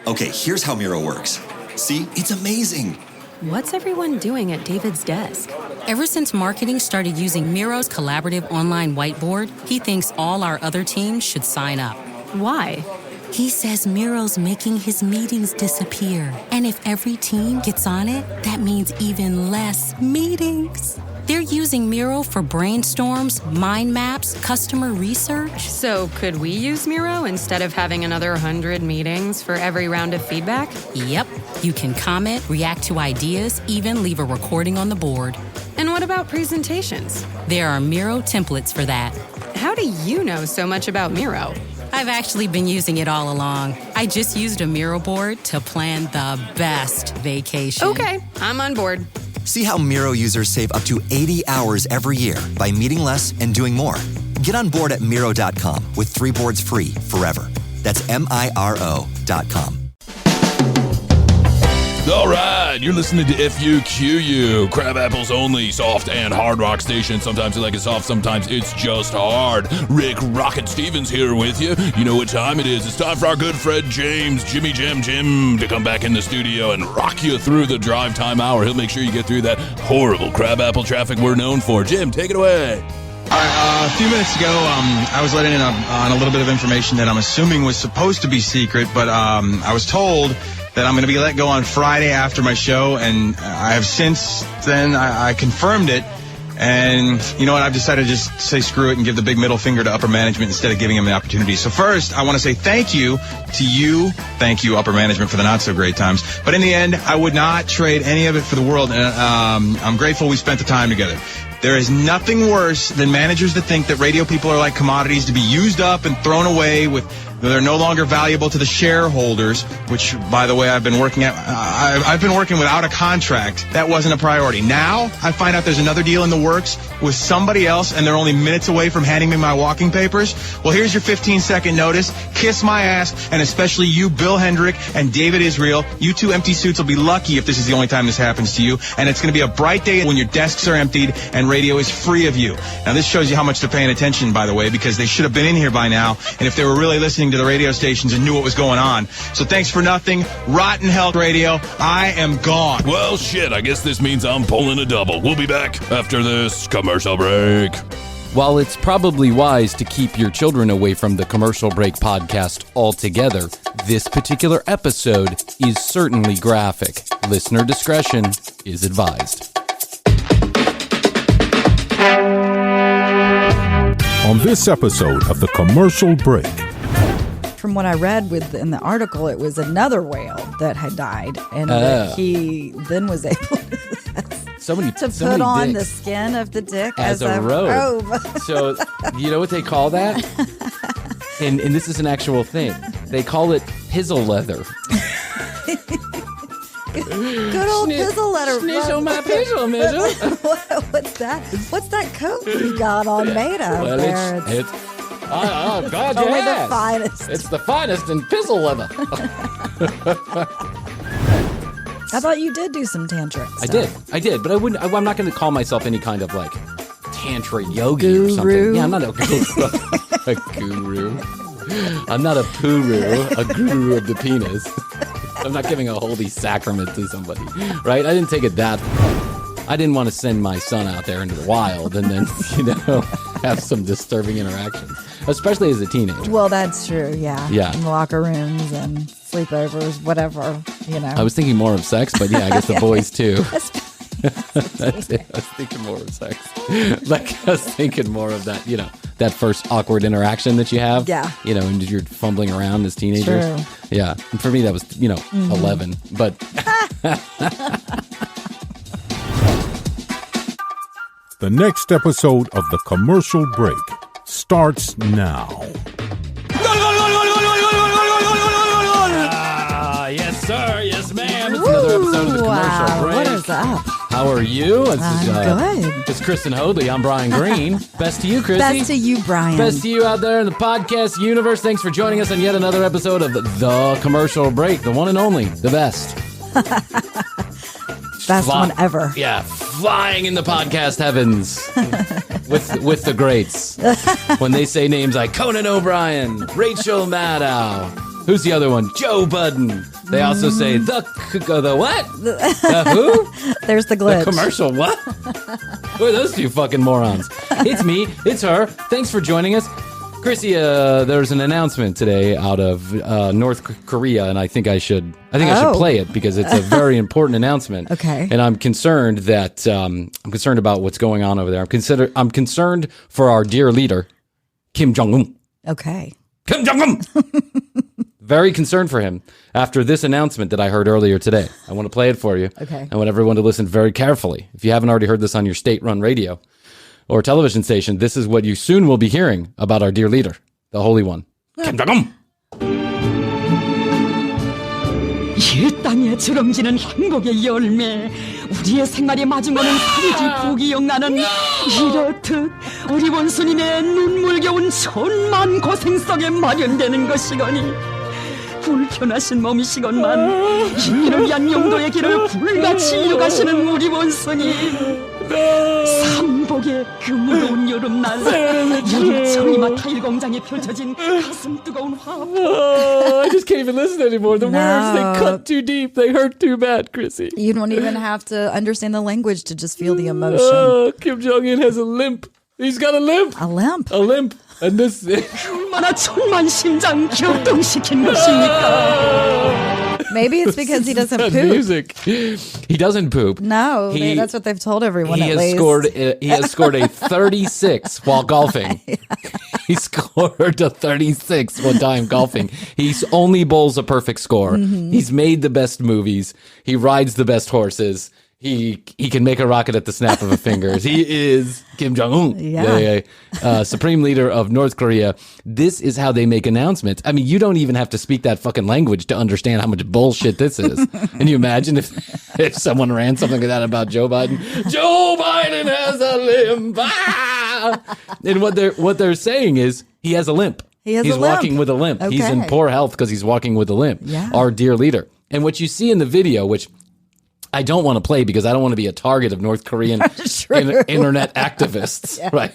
Okay, here's how Miro works. See, it's amazing. What's everyone doing at David's desk? Ever since marketing started using Miro's collaborative online whiteboard, he thinks all our other teams should sign up. Why? He says Miro's making his meetings disappear. And if every team gets on it, that means even less meetings. They're using Miro for brainstorms, mind maps, customer research. So could we use Miro instead of having another 100 meetings for every round of feedback? Yep. You can comment, react to ideas, even leave a recording on the board. And what about presentations? There are Miro templates for that. How do you know so much about Miro? I've actually been using it all along. I just used a Miro board to plan the best vacation. Okay, I'm on board. See how Miro users save up to 80 hours every year by meeting less and doing more. Get on board at Miro.com with 3 boards free forever. That's MIRO.com. All right, you're listening to FUQU, Crab Apples Only, soft and hard rock station. Sometimes you like it soft, sometimes it's just hard. Rick Rocket Stevens here with you. You know what time it is. It's time for our good friend James, Jimmy Jim, to come back in the studio and rock you through the drive time hour. He'll make sure you get through that horrible crab apple traffic we're known for. Jim, take it away. All right, a few minutes ago, I was letting in on a little bit of information that I'm assuming was supposed to be secret, but I was told that I'm going to be let go on Friday after my show, and I have since then, I confirmed it, and you know what, I've decided to just say screw it and give the big middle finger to upper management instead of giving them the opportunity. So first, I want to say thank you to you, thank you upper management for the not so great times, but in the end, I would not trade any of it for the world, and I'm grateful we spent the time together. There is nothing worse than managers that think that radio people are like commodities to be used up and thrown away with. They're no longer valuable to the shareholders, which, by the way, I've been working without a contract. That wasn't a priority. Now, I find out there's another deal in the works with somebody else, and they're only minutes away from handing me my walking papers. Well, here's your 15-second notice. Kiss my ass, and especially you, Bill Hendrick, and David Israel. You two empty suits will be lucky if this is the only time this happens to you, and it's going to be a bright day when your desks are emptied and radio is free of you. Now, this shows you how much they're paying attention, by the way, because they should have been in here by now, and if they were really listening to the radio stations and knew what was going on. So thanks for nothing. Rotten hell radio. I am gone. Well, shit, I guess this means I'm pulling a double. We'll be back after this commercial break. While it's probably wise to keep your children away from the Commercial Break podcast altogether, this particular episode is certainly graphic. Listener discretion is advised. On this episode of the Commercial Break. From what I read in the article, it was another whale that had died, and that he then was able to put on the skin of the dick as a robe. So, you know what they call that? And this is an actual thing. They call it pizzle leather. Good old pizzle leather. Schnizzle my pizzle, mizzle. What's that? What's that coat you got on made of? Well, there? Oh, God, only yes. the finest. It's the finest in pizzle leather. I thought you did do some tantric stuff. I did, but I'm not going to call myself any kind of like tantra yogi or something. Yeah, I'm not a guru. I'm not a puru, a guru of the penis. I'm not giving a holy sacrament to somebody, right? I didn't take it that. I didn't want to send my son out there into the wild and then, have some disturbing interactions, especially as a teenager. Well, that's true, yeah. Yeah. In locker rooms and sleepovers, whatever, I was thinking more of sex, but yeah, I guess the boys too. That's it. I was thinking more of sex. Like, I was thinking more of that, that first awkward interaction that you have. Yeah. And you're fumbling around as teenagers. True. Yeah. And for me, that was, 11. But. The next episode of the Commercial Break starts now. Yes, sir. Yes, ma'am. It's another episode of the Commercial Break. What is up? How are you? I'm good. It's Kristen Hoadley. I'm Bryan Green. Best to you, Krissy. Best to you, Bryan. Best to you out there in the podcast universe. Thanks for joining us on yet another episode of the Commercial Break. The one and only, the best. Best one ever. Yeah, flying in the podcast heavens with the greats. When they say names like Conan O'Brien, Rachel Maddow, Who's the other one? Joe Budden. They also say the what? The who? There's the glitch. The commercial what? Who are those two fucking morons? It's me. It's her. Thanks for joining us. Krissy, there's an announcement today out of North Korea, and I think I should play it because it's a very important announcement. Okay. And I'm concerned that I'm concerned about what's going on over there. I'm concerned for our dear leader, Kim Jong-un. Okay. Kim Jong-un. Very concerned for him after this announcement that I heard earlier today. I want to play it for you. Okay. I want everyone to listen very carefully. If you haven't already heard this on your state-run radio or television station, this is what you soon will be hearing about our dear leader, the Holy One. Kim Jong-un. 이 땅에 주렁지는 행복의 열매, 우리의 생활에 마중오는 살기 부귀영나는 이렇듯 우리 원수님의 눈물겨운 천만 고생 속에 마련되는 것이거니 불편하신 몸이시건만 인민을 위한 용도의 길을 불같이 이루가시는 우리 원수님, 삼복의 그 무더운 여름날 여기 청이마 타일 공장에 펼쳐진 가슴 뜨거운 화보. I just can't even listen anymore. The words, they cut too deep. They hurt too bad, Krissy. You don't even have to understand the language to just feel the emotion. Kim Jong-un has a limp. He's got a limp. A limp? A limp. And this... 얼마나 천만 심장 격동시킨 것입니까? Maybe it's because he doesn't poop. Music. He doesn't poop. No, that's what they've told everyone. He has scored a 36 while golfing. Yeah. He scored a 36 one time golfing. He only bowls a perfect score. Mm-hmm. He's made the best movies. He rides the best horses. He can make a rocket at the snap of a finger. He is Kim Jong-un, Supreme Leader of North Korea. This is how they make announcements. I mean, you don't even have to speak that fucking language to understand how much bullshit this is. And you imagine if someone ran something like that about Joe Biden? Joe Biden has a limp. Ah! And what they're saying is he has a limp. He's walking with a limp. Okay. He's in poor health because he's walking with a limp. Yeah. Our dear leader. And what you see in the video, which I don't want to play because I don't want to be a target of North Korean internet activists, yes. Right?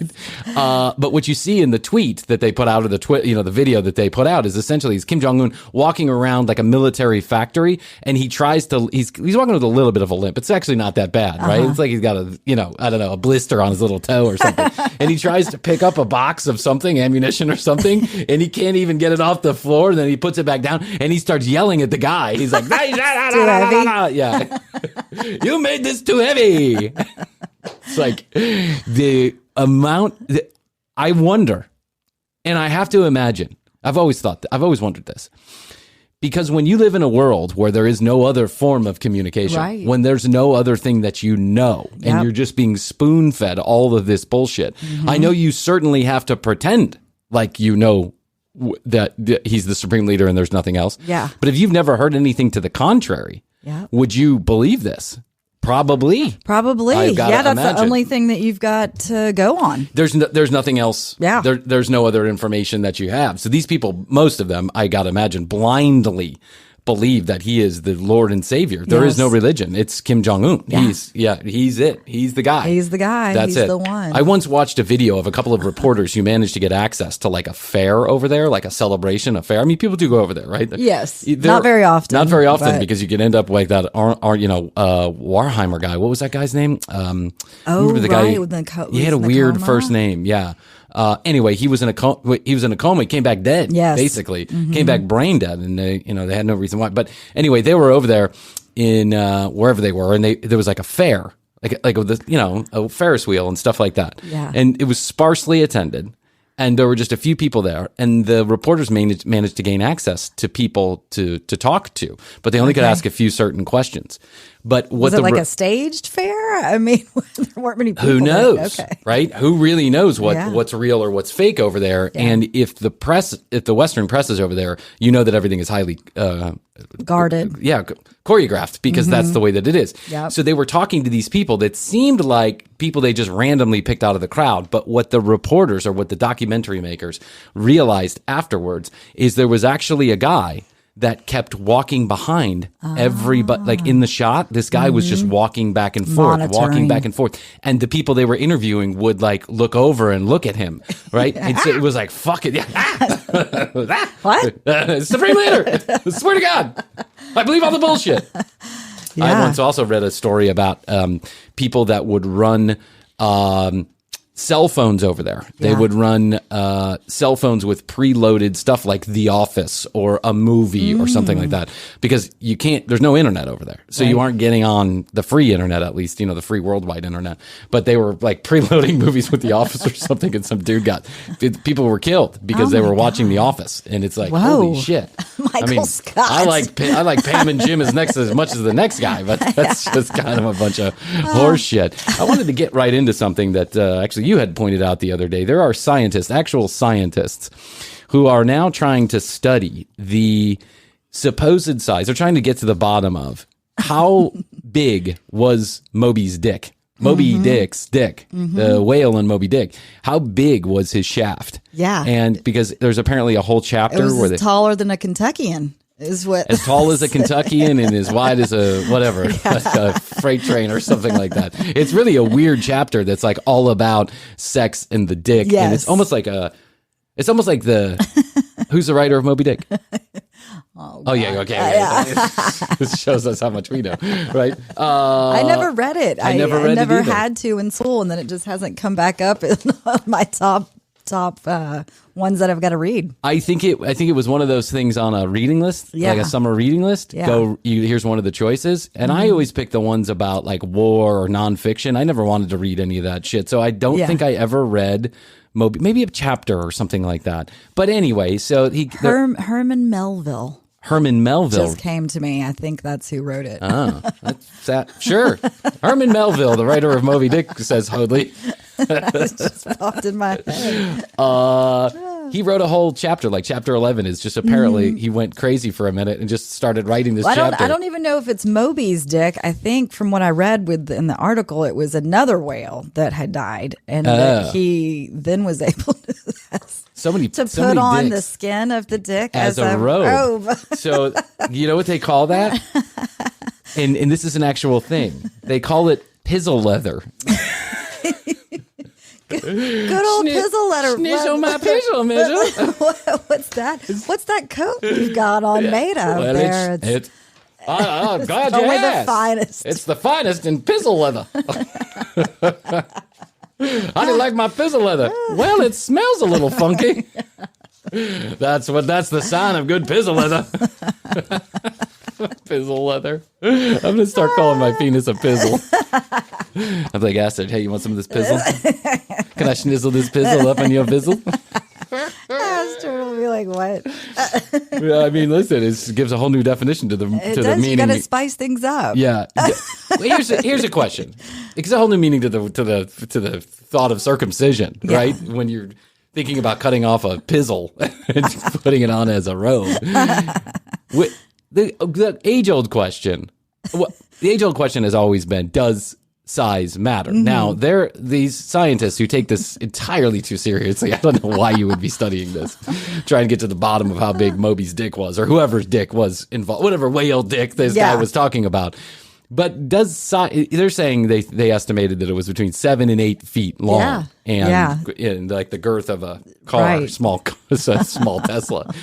But what you see in the tweet that they put out, or the video that they put out, is essentially Kim Jong-un walking around like a military factory, and he's walking with a little bit of a limp. It's actually not that bad, right? It's like he's got a blister on his little toe or something, and he tries to pick up a box of something, ammunition or something, and he can't even get it off the floor. And then he puts it back down, and he starts yelling at the guy. He's like, yeah. You made this too heavy. It's like the amount that I wonder, and I have to imagine, I've always wondered this, because when you live in a world where there is no other form of communication, right. When there's no other thing that you know, and you're just being spoon-fed all of this bullshit, I know you certainly have to pretend like you know that he's the supreme leader and there's nothing else. Yeah. But if you've never heard anything to the contrary, would you believe this? Probably. Yeah, that's imagine. The only thing that you've got to go on. There's nothing else. Yeah. There's no other information that you have. So these people, most of them, I got to imagine, blindly believe that he is the Lord and Savior. There is no religion. It's Kim Jong-un. Yeah. He's it. He's the guy. He's the guy. He's the one. I once watched a video of a couple of reporters who managed to get access to like a fair over there, like a celebration, a fair. I mean, people do go over there, right? Yes. Not very often. Not very often, because you can end up like that, Warheimer guy. What was that guy's name? Remember the guy? He had a weird first name. Yeah. Anyway, he was in a coma. He came back dead. Yes. Basically, came back brain dead, and they had no reason why. But anyway, they were over there in wherever they were, and there was like a fair, like a Ferris wheel and stuff like that. Yeah. And it was sparsely attended, and there were just a few people there, and the reporters managed to gain access to people to talk to, but they only could ask a few certain questions. But was it like a staged fair? I mean, there weren't many people. Who knows, right? Who really knows what's real or what's fake over there? Yeah. And if the Western press is over there, you know that everything is highly guarded. Choreographed, because that's the way that it is. Yep. So they were talking to these people that seemed like people they just randomly picked out of the crowd. But what the reporters or what the documentary makers realized afterwards is there was actually a guy that kept walking behind everybody. Like in the shot, this guy was just walking back and forth, And the people they were interviewing would like look over and look at him, right? And so it was like, fuck it. Yeah. What? Supreme Leader. Swear to God. I believe all the bullshit. Yeah. I once also read a story about people that would run cell phones over there. They would run cell phones with preloaded stuff like The Office or a movie or something like that, because you can't, there's no internet over there. So you aren't getting on the free internet, at least, the free worldwide internet. But they were like preloading movies with The Office or something, and some dude people were killed because they were watching The Office. And it's like, holy shit. Michael Scott. I like Pam and Jim as much as the next guy, but that's just kind of a bunch of horse shit. I wanted to get right into something that actually you had pointed out the other day. There are actual scientists, who are now trying to study the supposed size. They're trying to get to the bottom of how big was Moby's dick. Moby Dick's dick, the whale in Moby Dick. How big was his shaft? Yeah. And because there's apparently a whole chapter where taller than a Kentuckian. Is what as tall as a Kentuckian and as wide as a whatever, like a freight train or something like that. It's really a weird chapter that's like all about sex and the dick, and it's almost like who's the writer of Moby Dick? Oh yeah, okay. This shows us how much we know, right? I never read it. I never had to in school, and then it just hasn't come back up in my top ones that I've got to read. I think it was one of those things on a reading list, like a summer reading list. Yeah. Here's one of the choices, and I always pick the ones about like war or nonfiction. I never wanted to read any of that shit, so I don't think I ever read Moby. Maybe a chapter or something like that. But anyway, so Herman Melville. Herman Melville just came to me. I think that's who wrote it. Oh, that's that. Sure. Herman Melville, the writer of Moby Dick, says Hoadley. It just popped in my head. He wrote a whole chapter, like chapter 11 is just apparently he went crazy for a minute and just started writing this chapter. I don't even know if it's Moby's dick. I think from what I read in the article, it was another whale that had died, and that he then was able to put on dicks the skin of the dick as a robe. So you know what they call that? And this is an actual thing. They call it pizzle leather. Good old pizzle leather. Schnizzle my pizzle, mizzle. What's that? What's that coat you've got on made of? Well, there? I'm glad you asked. The finest. It's the finest in pizzle leather. How do you like my pizzle leather? Well, it smells a little funky. That's the sign of good pizzle leather. Pizzle leather. I'm going to start calling my penis a pizzle. I'm like, Astrid, hey, you want some of this pizzle? Can I schnizzle this pizzle up on your pizzle? Astrid will be like, what? Yeah, I mean, listen, it gives a whole new definition to the meaning. You got to spice things up. Yeah. Well, here's a question. It gives a whole new meaning to the thought of circumcision, right? When you're thinking about cutting off a pizzle and putting it on as a robe. The age-old question. The age-old question has always been, does size matter? Now, these scientists who take this entirely too seriously. I don't know why you would be studying this. Trying to get to the bottom of how big Moby's dick was, or whoever's dick was involved, whatever whale dick this guy was talking about. But they're saying they estimated that it was between 7 and 8 feet long, and like the girth of a car, small Tesla.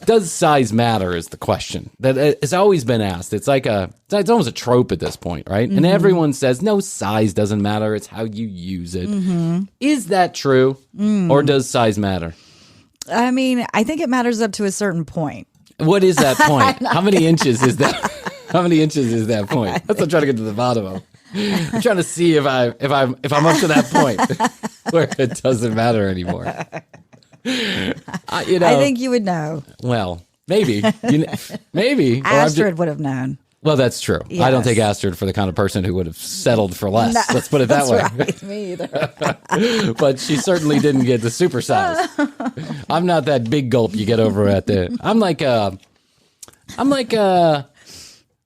Does size matter is the question that has always been asked. It's almost a trope at this point, right? And everyone says no, size doesn't matter. It's how you use it. Is that true, or does size matter? I mean, I think it matters up to a cerent point. What is that point? How many inches is that? How many inches is that point? That's what I'm trying to get to the bottom of. I'm trying to see if I'm up to that point where it doesn't matter anymore. I think you would know. Well, maybe. Maybe. Astrid would have known. Well, that's true. Yes. I don't take Astrid for the kind of person who would have settled for less. No, let's put it that way. Right. Me either. But she certainly didn't get the super size. I'm not that big gulp you get over at the. I'm like a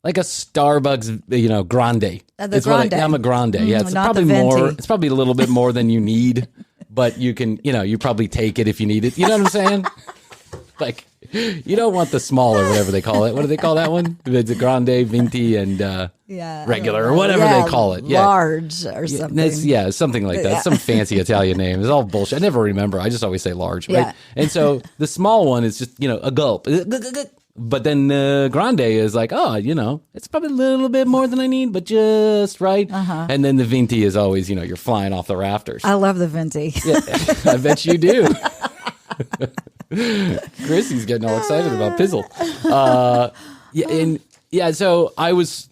Starbucks, grande. I'm a grande. Yeah, it's probably more. It's probably a little bit more than you need, but you can, you probably take it if you need it. You know what I'm saying? Like You don't want the small or whatever they call it. What do they call that one? It's a grande, venti, and regular or whatever they call it. Yeah. Large or something. Something like that. Some fancy Italian name. It's all bullshit. I never remember. I just always say large, right? Yeah. And so the small one is just, a gulp. But then the grande is like, it's probably a little bit more than I need, but just right. Uh-huh. And then the venti is always, you're flying off the rafters. I love the venti. Yeah, I bet you do. Krissy's getting all excited about pizzle.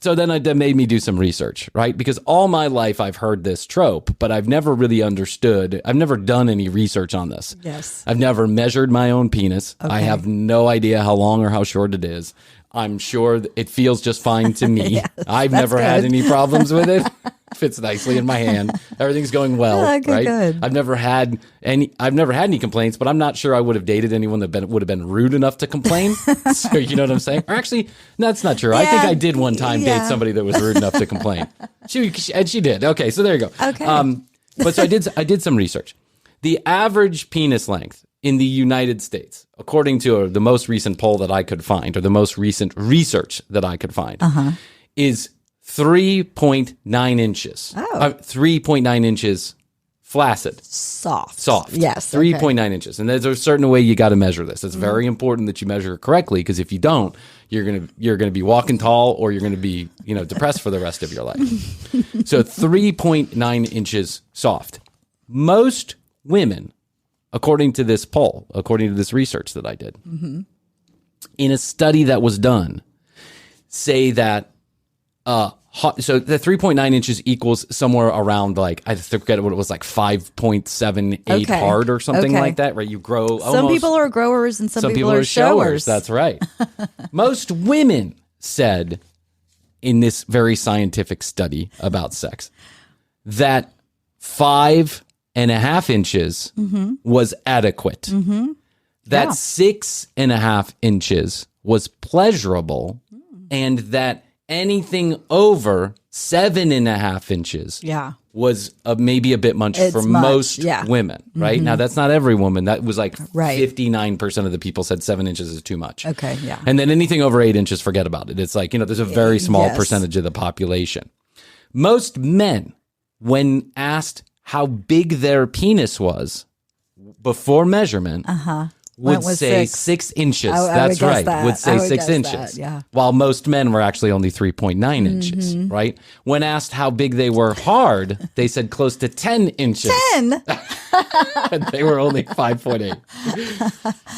So then that made me do some research, right? Because all my life I've heard this trope, but I've never really understood. I've never done any research on this. Yes. I've never measured my own penis. Okay. I have no idea how long or how short it is. I'm sure it feels just fine to me. Yes, I've never had any problems with it. Fits nicely in my hand. Everything's going well, right? Good. I've never had any complaints, but I'm not sure I would have dated anyone that would have been rude enough to complain. So you know what I'm saying? Or actually, no, that's not true. Yeah, I think I did one time date somebody that was rude enough to complain. She did. Okay, so there you go. Okay. But so I did some research. The average penis length in the United States, according to the most recent poll that I could find, or the most recent research that I could find, is 3.9 inches. Oh. 3.9 inches flaccid. Soft. Yes. 3.9 inches. And there's a certain way you got to measure this. It's very important that you measure it correctly, because if you don't, you're going to be walking tall, or you're going to be, depressed for the rest of your life. So 3.9 inches soft. Most women, according to this poll, according to this research that I did, in a study that was done, say that so the 3.9 inches equals somewhere around, like, I forget what it was, like 5.78 hard or something like that, right? You grow Some people are growers and some people are showers. That's right. Most women said in this very scientific study about sex that 5.5 inches was adequate. That 6.5 inches was pleasurable, and that anything over 7.5 inches was maybe a bit much for most women, right? Now, that's not every woman. That was like 59% of the people said 7 inches is too much. Okay, yeah. And then anything over 8 inches, forget about it. It's like, there's a very small percentage of the population. Most men, when asked how big their penis was before measurement, would say 6 inches. That's right. Would say 6 inches. While most men were actually only 3.9 inches, right? When asked how big they were hard, they said close to 10 inches. 10? And they were only 5.8.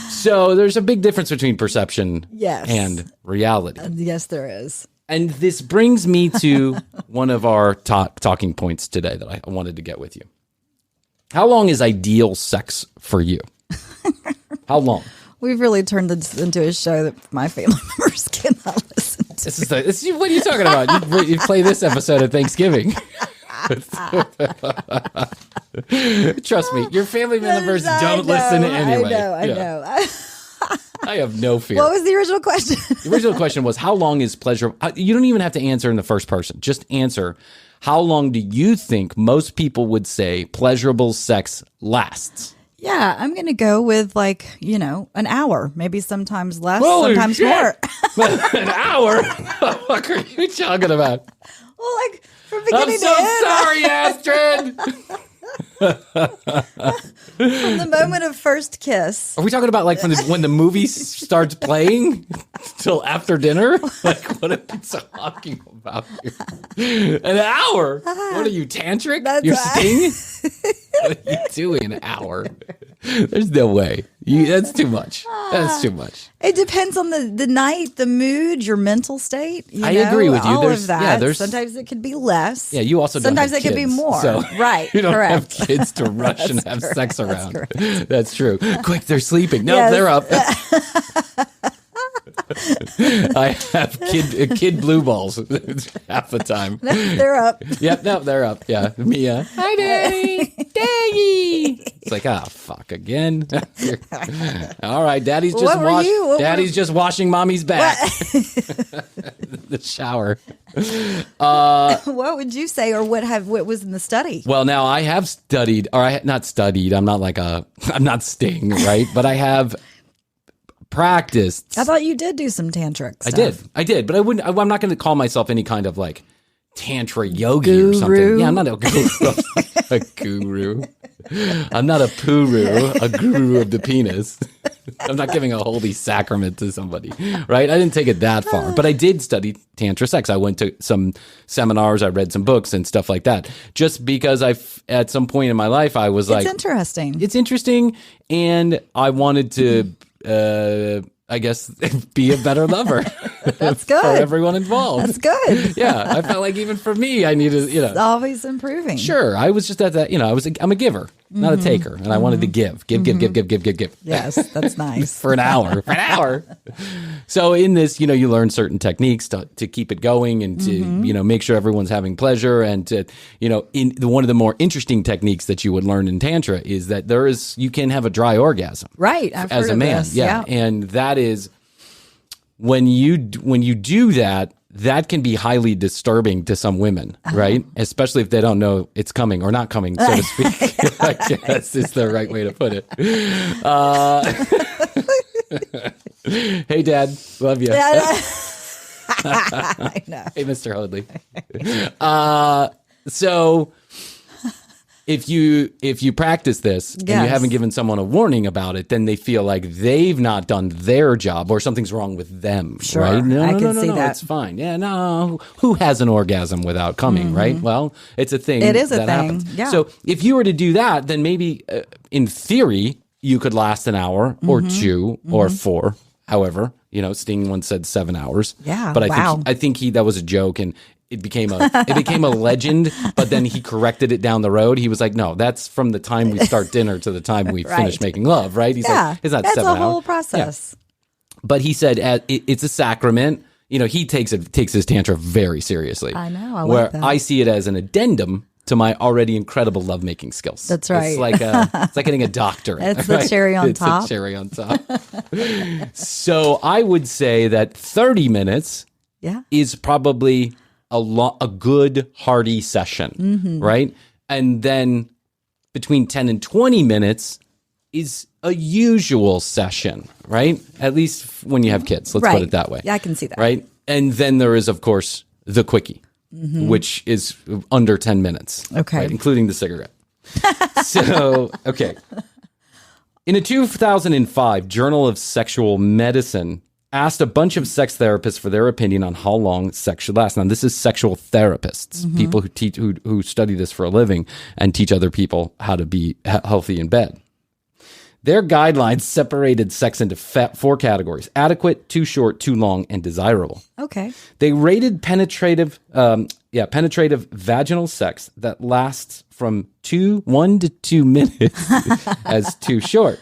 So there's a big difference between perception and reality. Yes, there is. And this brings me to one of our talking points today that I wanted to get with you. How long is ideal sex for you? How long? We've really turned this into a show that my family members cannot listen to. What are you talking about? You play this episode at Thanksgiving. Trust me, your family members don't listen anyway. I know. I have no fear. What was the original question? The original question was, how long is pleasure? You don't even have to answer in the first person. Just answer, how long do you think most people would say pleasurable sex lasts? Yeah, I'm going to go with an hour, maybe sometimes less, sometimes more. An hour? What are you talking about? Well, from beginning to end. I'm so sorry, Astrid. From the moment of first kiss. Are we talking about when the movie starts playing till after dinner? What are we talking about here? An hour? What are you, tantric? You're Sting? What are you doing an hour? There's no way. That's too much. That's too much. It depends on the night, the mood, your mental state. I agree with you. All There's of that. Yeah, sometimes it could be less. Yeah, you also sometimes don't have it could be kids, more. So right. You don't correct. have kids to rush and have sex around. That's true. Quick, they're sleeping. No, Yes. they're up. I have kid blue balls half the time. They're up. Yep, no, they're up. Yeah, Mia. Hi, Daddy. Daddy. It's like, fuck again. All right, Daddy's just washing Mommy's back. The shower. What would you say, or what was in the study? Well, now I have studied, or I not studied. I'm not Sting, right? But I have practiced. I thought you did do some tantric stuff. I did, but I'm not going to call myself any kind of like tantra yogi or something. Yeah, I'm not a guru. I'm not a puru, a guru of the penis. I'm not giving a holy sacrament to somebody, right? I didn't take it that far, but I did study tantra sex. I went to some seminars, I read some books and stuff like that. Just because at some point in my life, I was like, it's interesting, and I wanted to, I guess, be a better lover. That's good. For everyone involved. That's good. Yeah. I felt like even for me, I needed, It's always improving. Sure. I was just at that, I'm a giver, not a taker. And I wanted to give. Yes, that's nice. For an hour. So in this, you learn certain techniques to keep it going and to, make sure everyone's having pleasure. And to, one of the more interesting techniques that you would learn in Tantra is that you can have a dry orgasm. Right. I've as heard a man. This. Yeah. And that is when you do that, that can be highly disturbing to some women, right? Especially if they don't know it's coming or not coming, so to speak. I guess is the right way to put it. Hey, Dad. Love you. I know. Hey, Mr. Hoadley. So if you practice this and you haven't given someone a warning about it, then they feel like they've not done their job or something's wrong with them. Sure, right? No, I can see that. It's fine. Yeah, no. Who has an orgasm without coming, right? Well, it's a thing. It is a that thing. Happens. Yeah. So if you were to do that, then maybe in theory you could last an hour or two or four. However, Sting once said 7 hours. Yeah. But I think that was a joke and. It became a legend, but then he corrected it down the road. He was like, "No, that's from the time we start dinner to the time we finish making love." Right? He's like, "It's not that's 7 hours." That's a whole process. Yeah. But he said it's a sacrament. He takes his tantra very seriously. I know. Where I see it as an addendum to my already incredible lovemaking skills. That's right. It's like getting a doctorate. It's the cherry on top. It's a cherry on top. So I would say that 30 minutes is probably a good hearty session, right? And then between 10 and 20 minutes is a usual session, right? At least when you have kids, let's put it that way. Yeah, I can see that. Right? And then there is, of course, the quickie, which is under 10 minutes. Okay. Right? Including the cigarette. So, okay. In a 2005 Journal of Sexual Medicine, asked a bunch of sex therapists for their opinion on how long sex should last. Now, this is sexual therapists, people who study this for a living and teach other people how to be healthy in bed. Their guidelines separated sex into 4 categories: adequate, too short, too long, and desirable. Okay. They rated penetrative vaginal sex that lasts from 1 to 2 minutes as too short.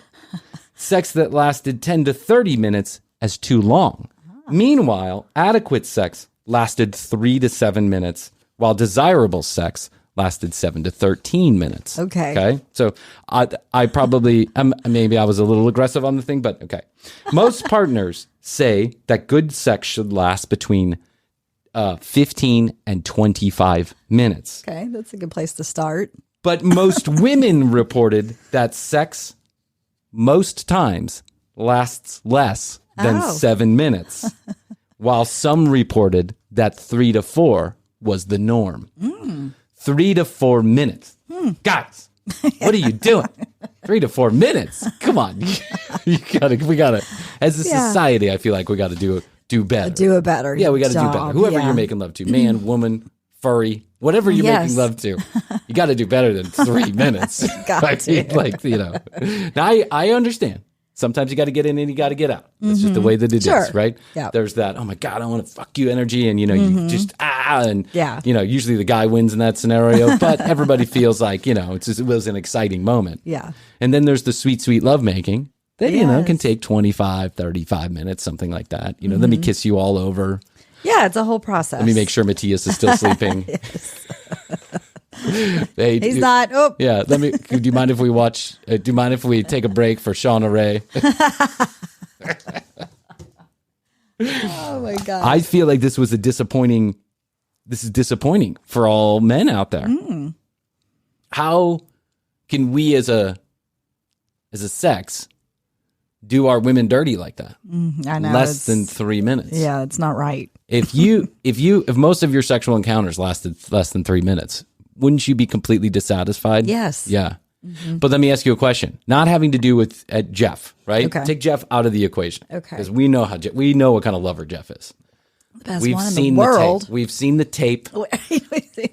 Sex that lasted 10 to 30 minutes as too long. Meanwhile, adequate sex lasted 3 to 7 minutes, while desirable sex lasted 7 to 13 minutes. Okay. So I probably, maybe I was a little aggressive on the thing, but okay. Most partners say that good sex should last between 15 and 25 minutes. Okay, that's a good place to start. But most women reported that sex most times lasts less than 7 minutes, while some reported that 3 to 4 was the norm. 3 to 4 minutes. Guys, what are you doing? 3 to 4 minutes. Come on. we gotta, as a society, I feel like we gotta do better. Do a better Yeah, we gotta job. do better. Whoever you're making love to, man, woman, furry, whatever you're making love to, you gotta do better than 3 minutes. Now, I understand. Sometimes you got to get in and you got to get out. That's just the way that it is, right? Yeah. There's that, oh my God, I want to fuck you energy. And, you just, usually the guy wins in that scenario. But everybody feels like, it was an exciting moment. Yeah. And then there's the sweet, sweet lovemaking that, can take 25, 35 minutes, something like that. Let me kiss you all over. Yeah, it's a whole process. Let me make sure Matthias is still sleeping. Hey, he's not. Oh, yeah. Do you mind if we watch? Do you mind if we take a break for Shauna Ray? Oh my God! I feel like this was disappointing for all men out there. How can we, as a sex, do our women dirty like that. I know. Less than 3 minutes. Yeah, it's not right. If most of your sexual encounters lasted less than 3 minutes, wouldn't you be completely dissatisfied? Yes. Yeah. But let me ask you a question. Not having to do with Jeff, right? Okay. Take Jeff out of the equation. Okay. Because we know what kind of lover Jeff is. The best one in the world. We've seen the tape.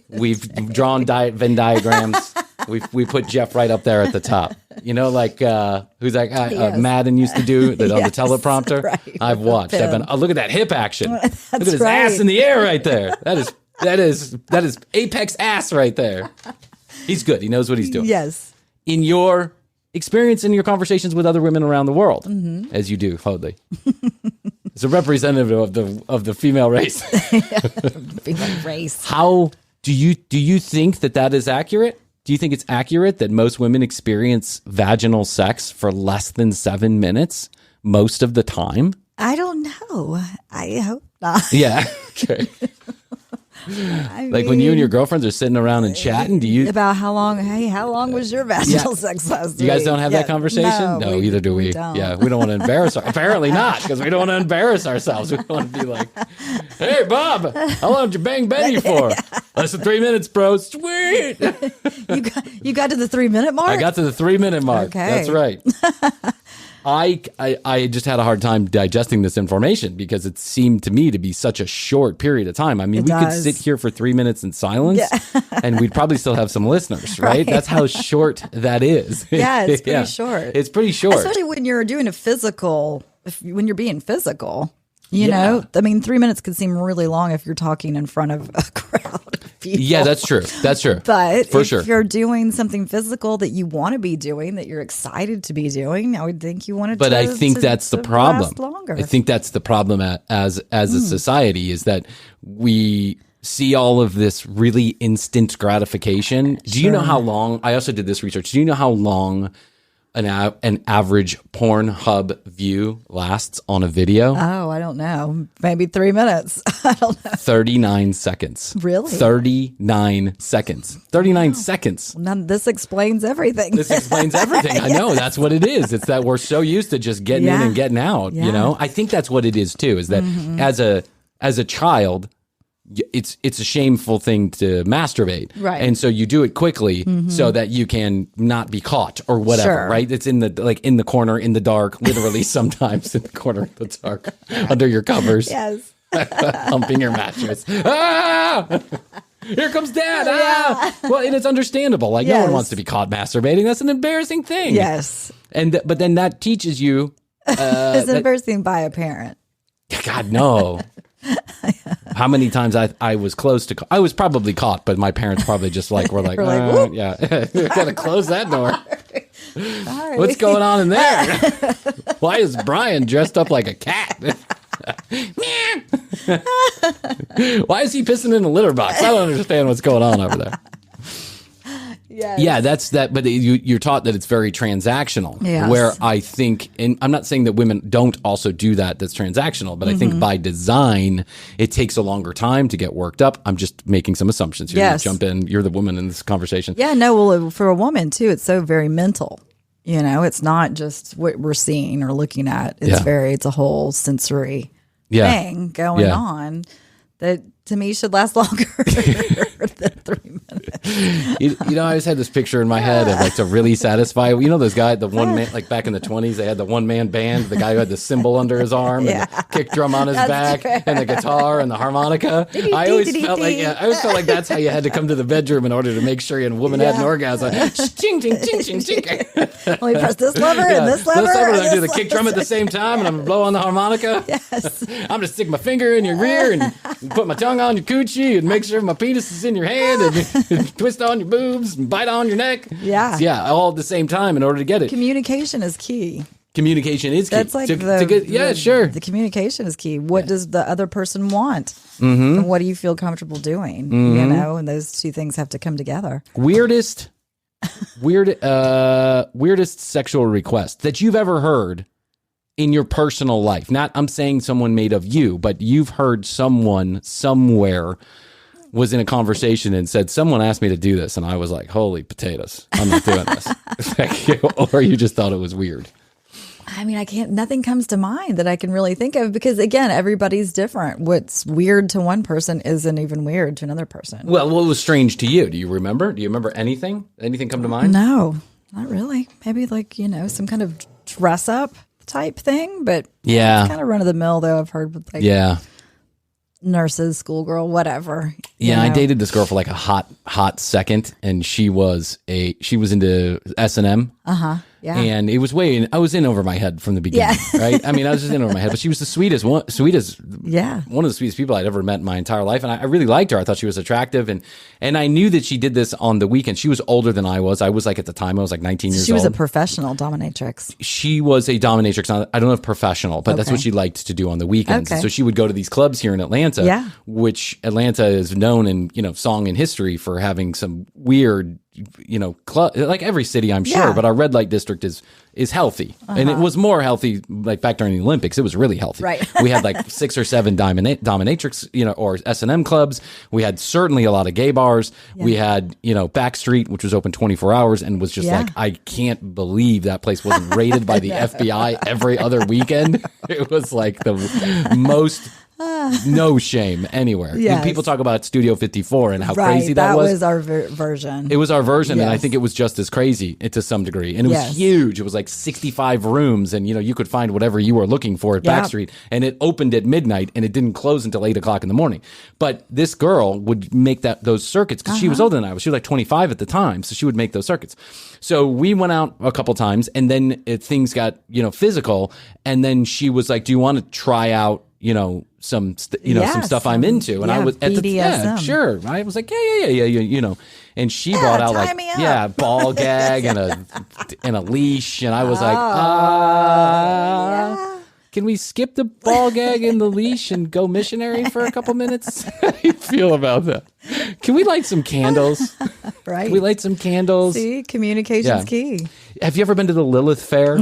We've drawn Venn diagrams. We put Jeff right up there at the top. You know, like who's that Madden used to do on the teleprompter. Right. I've watched. I've been. Oh, look at that hip action. Look at his ass in the air right there. That is apex ass right there. He's good. He knows what he's doing. Yes. In your experience in your conversations with other women around the world, as you do, Hoadley. As a representative of the female race. Female race. How do you think that is accurate? Do you think it's accurate that most women experience vaginal sex for less than 7 minutes most of the time? I don't know. I hope not. Yeah. Okay. Like when you and your girlfriends are sitting around and chatting, do you about how long was your vaginal sex last week? You guys don't have that conversation? No, either do we. Don't. Yeah, we don't want to embarrass apparently not, because we don't want to embarrass ourselves. We want to be like, hey Bob, how long did you bang Betty for? Less than 3 minutes, bro. Sweet. You got to the 3 minute mark? I got to the 3 minute mark. Okay. That's right. I just had a hard time digesting this information because it seemed to me to be such a short period of time. I mean, we could sit here for 3 minutes in silence and we'd probably still have some listeners, right? That's how short that is. Yeah, it's pretty short. It's pretty short. Especially when you're doing when you're being physical. You know, I mean, 3 minutes could seem really long if you're talking in front of a crowd of people. Yeah, that's true. That's true. But if you're doing something physical that you want to be doing, that you're excited to be doing, I would think you want to. But I think that's the problem. Longer. I think that's the problem as a society, is that we see all of this really instant gratification. Do you know how long? I also did this research. Do you know how long an average Pornhub view lasts on a video? Oh, I don't know. Maybe 3 minutes. I don't know. 39 seconds. Really? 39 seconds. 39 seconds. This explains everything. This explains everything. I know. That's what it is. It's that we're so used to just getting in and getting out, you know? I think that's what it is too, is that as a child, it's a shameful thing to masturbate. Right. And so you do it quickly so that you can not be caught or whatever, right? It's in the corner, in the dark, literally sometimes in the corner of the dark, under your covers. Yes. Humping your mattress. Ah! Here comes Dad. Ah! Well, and it's understandable. Like, no one wants to be caught masturbating. That's an embarrassing thing. Yes. But then that teaches you. It's embarrassing by a parent. God, no. How many times I was close to, I was probably caught, but my parents probably just were like, yeah, gotta close that door. Sorry. What's going on in there? Why is Bryan dressed up like a cat? Why is he pissing in a litter box? I don't understand what's going on over there. Yes. Yeah, that's that. But you're taught that it's very transactional. Yes. Where I think, and I'm not saying that women don't also do that. That's transactional, but I think by design, it takes a longer time to get worked up. I'm just making some assumptions here. Yes. You jump in. You're the woman in this conversation. Yeah, no. Well, for a woman too, it's so very mental. You know, it's not just what we're seeing or looking at. It's a whole sensory thing going on that to me should last longer than 3 minutes. You know, I just had this picture in my head of like to really satisfy. You know, those guys, the one man, like back in the 20s, they had the one man band. The guy who had the cymbal under his arm and the kick drum on his back and the guitar and the harmonica. I always felt like that's how you had to come to the bedroom in order to make sure your woman had an orgasm. Ching, ching, ching, ching, ching. Let me press this lever and this lever. And I do the kick drum at the same time, and I'm gonna blow on the harmonica. Yes. I'm gonna stick my finger in your rear and put my tongue on your coochie and make sure my penis is in your hand and twist on your boobs and bite on your neck. Yeah. Yeah, all at the same time in order to get it. Communication is key. Communication is key. That's like the communication is key. What does the other person want? And what do you feel comfortable doing? You know, and those two things have to come together. Weirdest sexual request that you've ever heard in your personal life. Not, I'm saying someone made of you, but you've heard someone somewhere was in a conversation and said, someone asked me to do this. And I was like, holy potatoes, I'm not doing this. Or you just thought it was weird. I mean, nothing comes to mind that I can really think of because, again, everybody's different. What's weird to one person isn't even weird to another person. Well, what was strange to you? Do you remember? Do you remember anything? Anything come to mind? No, not really. Maybe some kind of dress up type thing, but it's kind of run of the mill though. I've heard with nurses, schoolgirl, whatever. Yeah, I dated this girl for like a hot second, and she was into S&M. Yeah. And it was I was in over my head from the beginning, right? I mean, I was just in over my head, but she was one of the sweetest people I'd ever met in my entire life. And I really liked her. I thought she was attractive. And I knew that she did this on the weekend. She was older than I was. I was at the time, I was 19 years old. She was a professional dominatrix. She was a dominatrix. I don't know if professional, but that's what she liked to do on the weekends. Okay. So she would go to these clubs here in Atlanta, which Atlanta is known in, song and history for having some weird, club, like every city, I'm sure, but our red light district is healthy. And it was more healthy like back during the Olympics. It was really healthy. Right. We had like 6 or 7 dominatrix, or S&M clubs. We had certainly a lot of gay bars. Yeah. We had, Backstreet, which was open 24 hours and was just I can't believe that place wasn't raided by the FBI every other weekend. It was like the most no shame anywhere. Yes. When people talk about Studio 54 and how crazy that was. That was our version. It was our version, and I think it was just as crazy to some degree. And it was huge. It was like 65 rooms, and you could find whatever you were looking for at Backstreet. And it opened at midnight, and it didn't close until 8 o'clock in the morning. But this girl would make those circuits because she was older than I was. She was like 25 at the time, so she would make those circuits. So we went out a couple times, and then things got physical. And then she was like, "Do you want to try out?" some stuff I'm into. And I was at the sure. I was like, yeah. And she brought out like, ball gag and a leash. And I was like, can we skip the ball gag and the leash and go missionary for a couple minutes? How do you feel about that? Can we light some candles? Right. Can we light some candles? See, communication's key. Have you ever been to the Lilith Fair?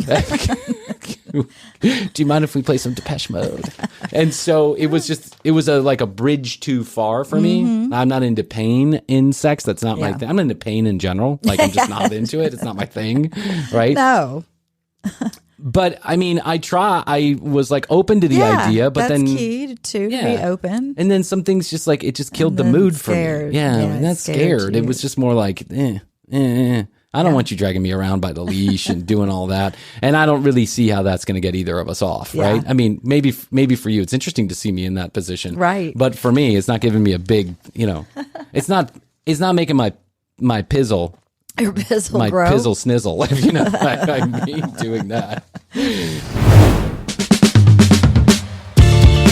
Do you mind if we play some Depeche Mode? And so it was like a bridge too far for me. I'm not into pain in sex. That's not my thing. I'm into pain in general. Like I'm just not into it. It's not my thing. Right? No. But I mean, I was like open to the idea, but that's then key to be open. And then some things just like, it just killed the mood for me. Yeah. And that's scared. It was just more like, I don't want you dragging me around by the leash and doing all that. And I don't really see how that's going to get either of us off, right? I mean, maybe for you, it's interesting to see me in that position. Right. But for me, it's not giving me a big, it's not making my pizzle. Your pizzle my grow. Pizzle snizzle, I mean doing that.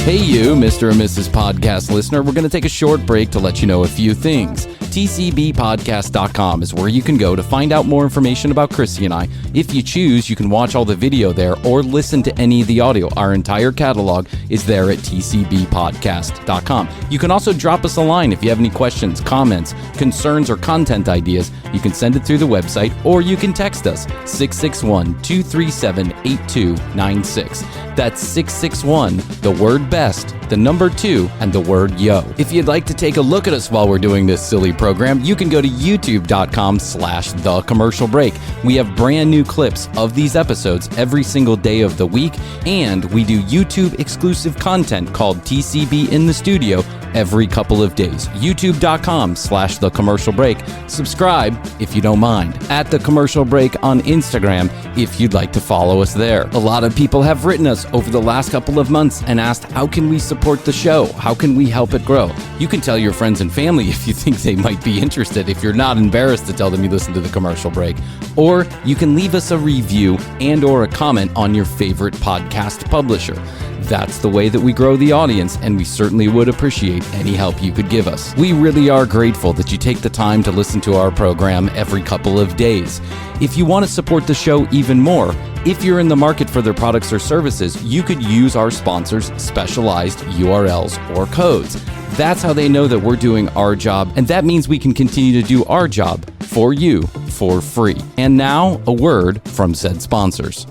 Hey you, Mr. or Mrs. Podcast listener, we're going to take a short break to let you know a few things. TCBpodcast.com is where you can go to find out more information about Krissy and I. If you choose, you can watch all the video there or listen to any of the audio. Our entire catalog is there at TCBpodcast.com. You can also drop us a line if you have any questions, comments, concerns, or content ideas. You can send it through the website or you can text us 661-237-8296. That's 661, the word best, the number 2, and the word yo. If you'd like to take a look at us while we're doing this silly program, you can go to youtube.com/thecommercialbreak. We have brand new clips of these episodes every single day of the week, and we do YouTube exclusive content called TCB in the Studio every couple of days. youtube.com/thecommercialbreak. Subscribe if you don't mind. At The Commercial Break on Instagram if you'd like to follow us there. A lot of people have written us over the last couple of months and asked, how can we support the show? How can we help it grow? You can tell your friends and family if you think they might be interested, if you're not embarrassed to tell them you listen to The Commercial Break. Or you can leave us a review and or a comment on your favorite podcast publisher. That's the way that we grow the audience, and we certainly would appreciate any help you could give us. We really are grateful that you take the time to listen to our program every couple of days. If you want to support the show even more, if you're in the market for their products or services, you could use our sponsors' specialized URLs or codes. That's how they know that we're doing our job, and that means we can continue to do our job for you for free. And now, a word from said sponsors.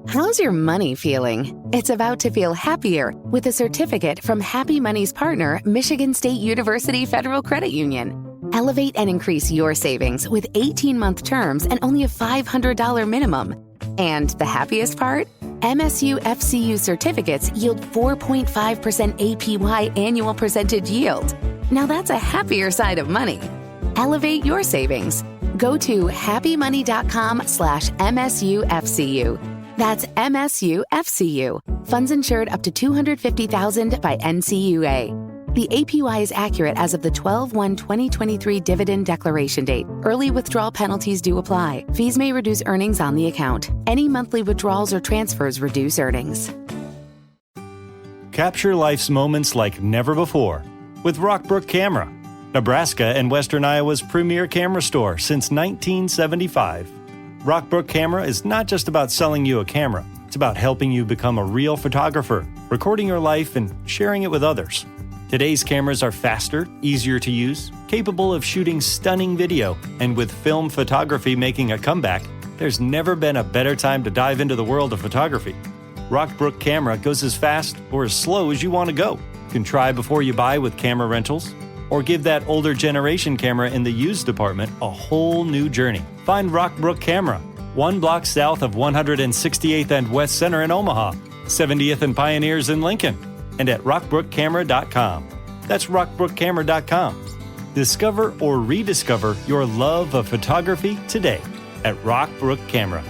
How's your money feeling? It's about to feel happier with a certificate from Happy Money's partner, Michigan State University Federal Credit Union. Elevate and increase your savings with 18-month terms and only a $500 minimum. And the happiest part? MSU FCU certificates yield 4.5% APY annual percentage yield. Now that's a happier side of money. Elevate your savings. Go to happymoney.com/MSUFCU. That's MSUFCU. Funds insured up to $250,000 by NCUA. The APY is accurate as of the 12/1/2023 dividend declaration date. Early withdrawal penalties do apply. Fees may reduce earnings on the account. Any monthly withdrawals or transfers reduce earnings. Capture life's moments like never before with Rockbrook Camera, Nebraska and Western Iowa's premier camera store since 1975. Rockbrook Camera is not just about selling you a camera. It's about helping you become a real photographer, recording your life and sharing it with others. Today's cameras are faster, easier to use, capable of shooting stunning video, and with film photography making a comeback, there's never been a better time to dive into the world of photography. Rockbrook Camera goes as fast or as slow as you want to go. You can try before you buy with camera rentals, or give that older generation camera in the used department a whole new journey. Find Rockbrook Camera, 1 block south of 168th and West Center in Omaha, 70th and Pioneers in Lincoln, and at rockbrookcamera.com. That's rockbrookcamera.com. Discover or rediscover your love of photography today at Rockbrook Camera.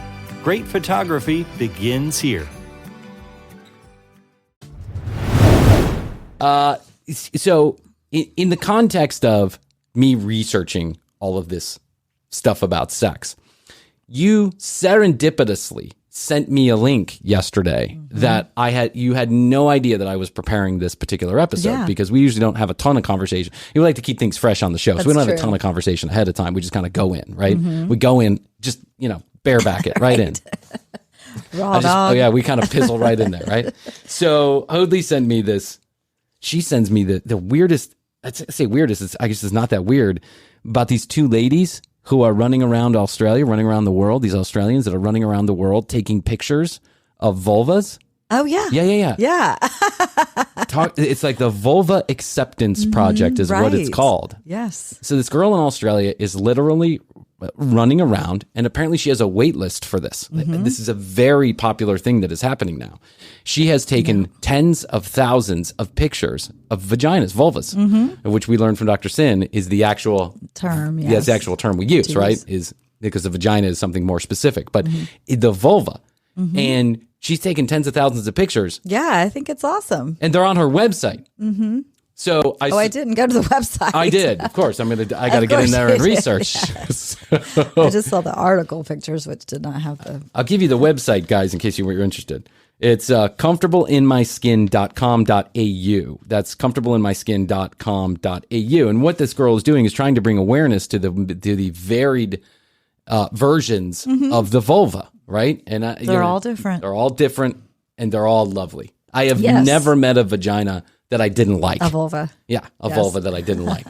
Great photography begins here. So in the context of me researching all of this stuff about sex, you serendipitously sent me a link yesterday that you had no idea that I was preparing this particular episode, because we usually don't have a ton of conversation. We like to keep things fresh on the show. So we don't have a ton of conversation ahead of time. We just kind of go in, right? We go in, just, bareback it right in. Raw dog. We kind of pizzle right in there, right? So Hoadley sent me this. She sends me the weirdest, I'd say weirdest, I guess it's not that weird, about these two ladies who are running around Australia, running around the world, these Australians that are running around the world taking pictures of vulvas. Oh, yeah. Yeah. It's like the Vulva Acceptance Project is what it's called. Yes. So this girl in Australia is literally running around, and apparently she has a wait list for this. This is a very popular thing that is happening now. She has taken tens of thousands of pictures of vaginas, vulvas, which we learned from Dr. Sin is the actual term. Yes. Yeah, it's the actual term we use, right? Is because the vagina is something more specific, but the vulva. And she's taken tens of thousands of pictures. Yeah, I think it's awesome. And they're on her website. So I didn't go to the website. I did, of course. I got to get in there and research. Yes. I just saw the article pictures, which did not have the. I'll give you the website, guys, in case you were interested. It's comfortableinmyskin.com.au. That's comfortableinmyskin.com.au. And what this girl is doing is trying to bring awareness to the varied versions of the vulva, right? And they're all different. They're all different, and they're all lovely. I have never met a vagina that I didn't like. A vulva. Yeah, vulva that I didn't like.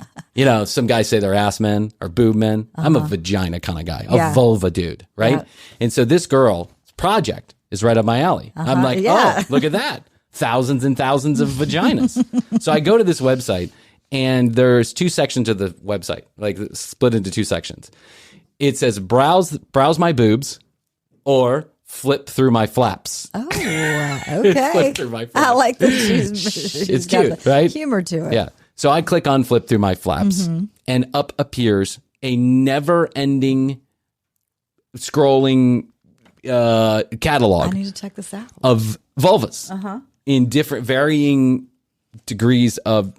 Some guys say they're ass men or boob men. I'm a vagina kind of guy, a vulva dude, right? Yeah. And so this girl's project is right up my alley. I'm like, oh, look at that. Thousands and thousands of vaginas. So I go to this website, and there's two sections of the website, like split into two sections. It says browse my boobs or flip through my flaps. Oh, okay. Flip through my flaps. I like that she's it's got cute, the right? humor to it. Yeah. So I click on flip through my flaps, and up appears a never-ending scrolling catalog. I need to check this out. Of vulvas in different varying degrees of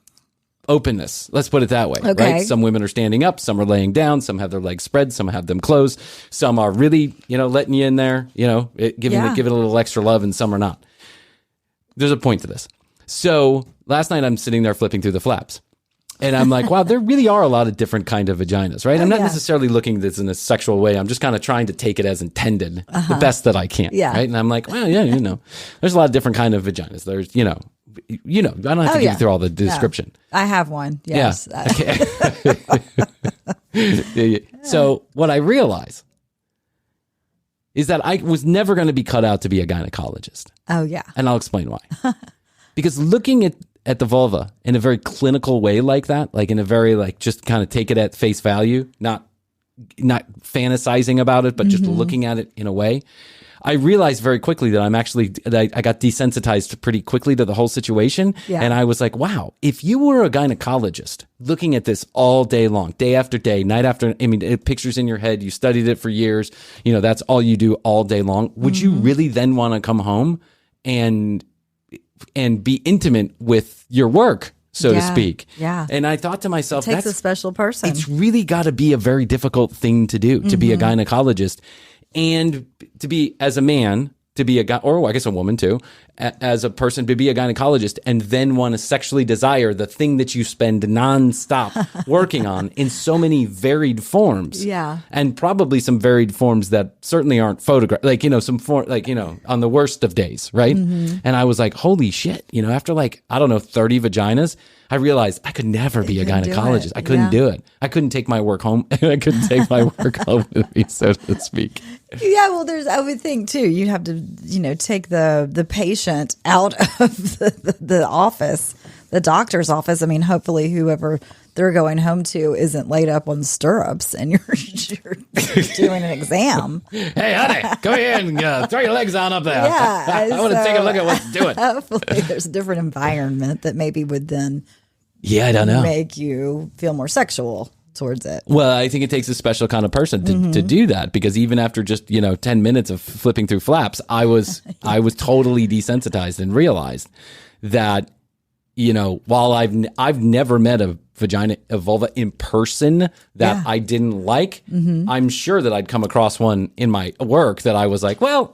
openness. Let's put it that way. Okay. Right? Some women are standing up, some are laying down, some have their legs spread, some have them closed, some are really, letting you in there, giving it a little extra love, and some are not. There's a point to this. So last night I'm sitting there flipping through the flaps. And I'm like, wow, there really are a lot of different kind of vaginas, right? I'm not necessarily looking at this in a sexual way. I'm just kind of trying to take it as intended, the best that I can, right? And I'm like, well, there's a lot of different kind of vaginas. There's, I don't have to give you through all the description. No, I have one, yes. Yeah. Okay. So what I realize is that I was never going to be cut out to be a gynecologist. Oh, yeah. And I'll explain why. Because looking at the vulva in a very clinical way like that, like in a very just kind of take it at face value, not fantasizing about it, but just looking at it in a way, I realized very quickly that I got desensitized pretty quickly to the whole situation. Yeah. And I was like, wow, if you were a gynecologist looking at this all day long, day after day, night after, pictures in your head, you studied it for years, that's all you do all day long. Would you really then want to come home and be intimate with your work, so to speak? Yeah. And I thought to myself, it takes a special person. It's really got to be a very difficult thing to do, to be a gynecologist. And to be, as a man, to be a guy, or I guess a woman too, as a person, to be a gynecologist and then want to sexually desire the thing that you spend nonstop working on in so many varied forms. Yeah. And probably some varied forms that certainly aren't photographed, on the worst of days, right? And I was like, holy shit, after 30 vaginas, I realized I could never be a gynecologist. I couldn't do it. I couldn't take my work home. I couldn't take my work home with me, so to speak. Yeah, well, I would think too, you'd have to, take the patient out of the office, the doctor's office. I mean, hopefully whoever they're going home to isn't laid up on stirrups and you're doing an exam. Hey, honey, come here and throw your legs on up there. Yeah, I want to take a look at what's doing. Hopefully there's a different environment that maybe would then I don't know, make you feel more sexual towards it. Well, I think it takes a special kind of person to do that, because even after just 10 minutes of flipping through flaps, I was totally desensitized and realized that while I've never met a vulva in person that I didn't like, I'm sure that I'd come across one in my work that I was like, well,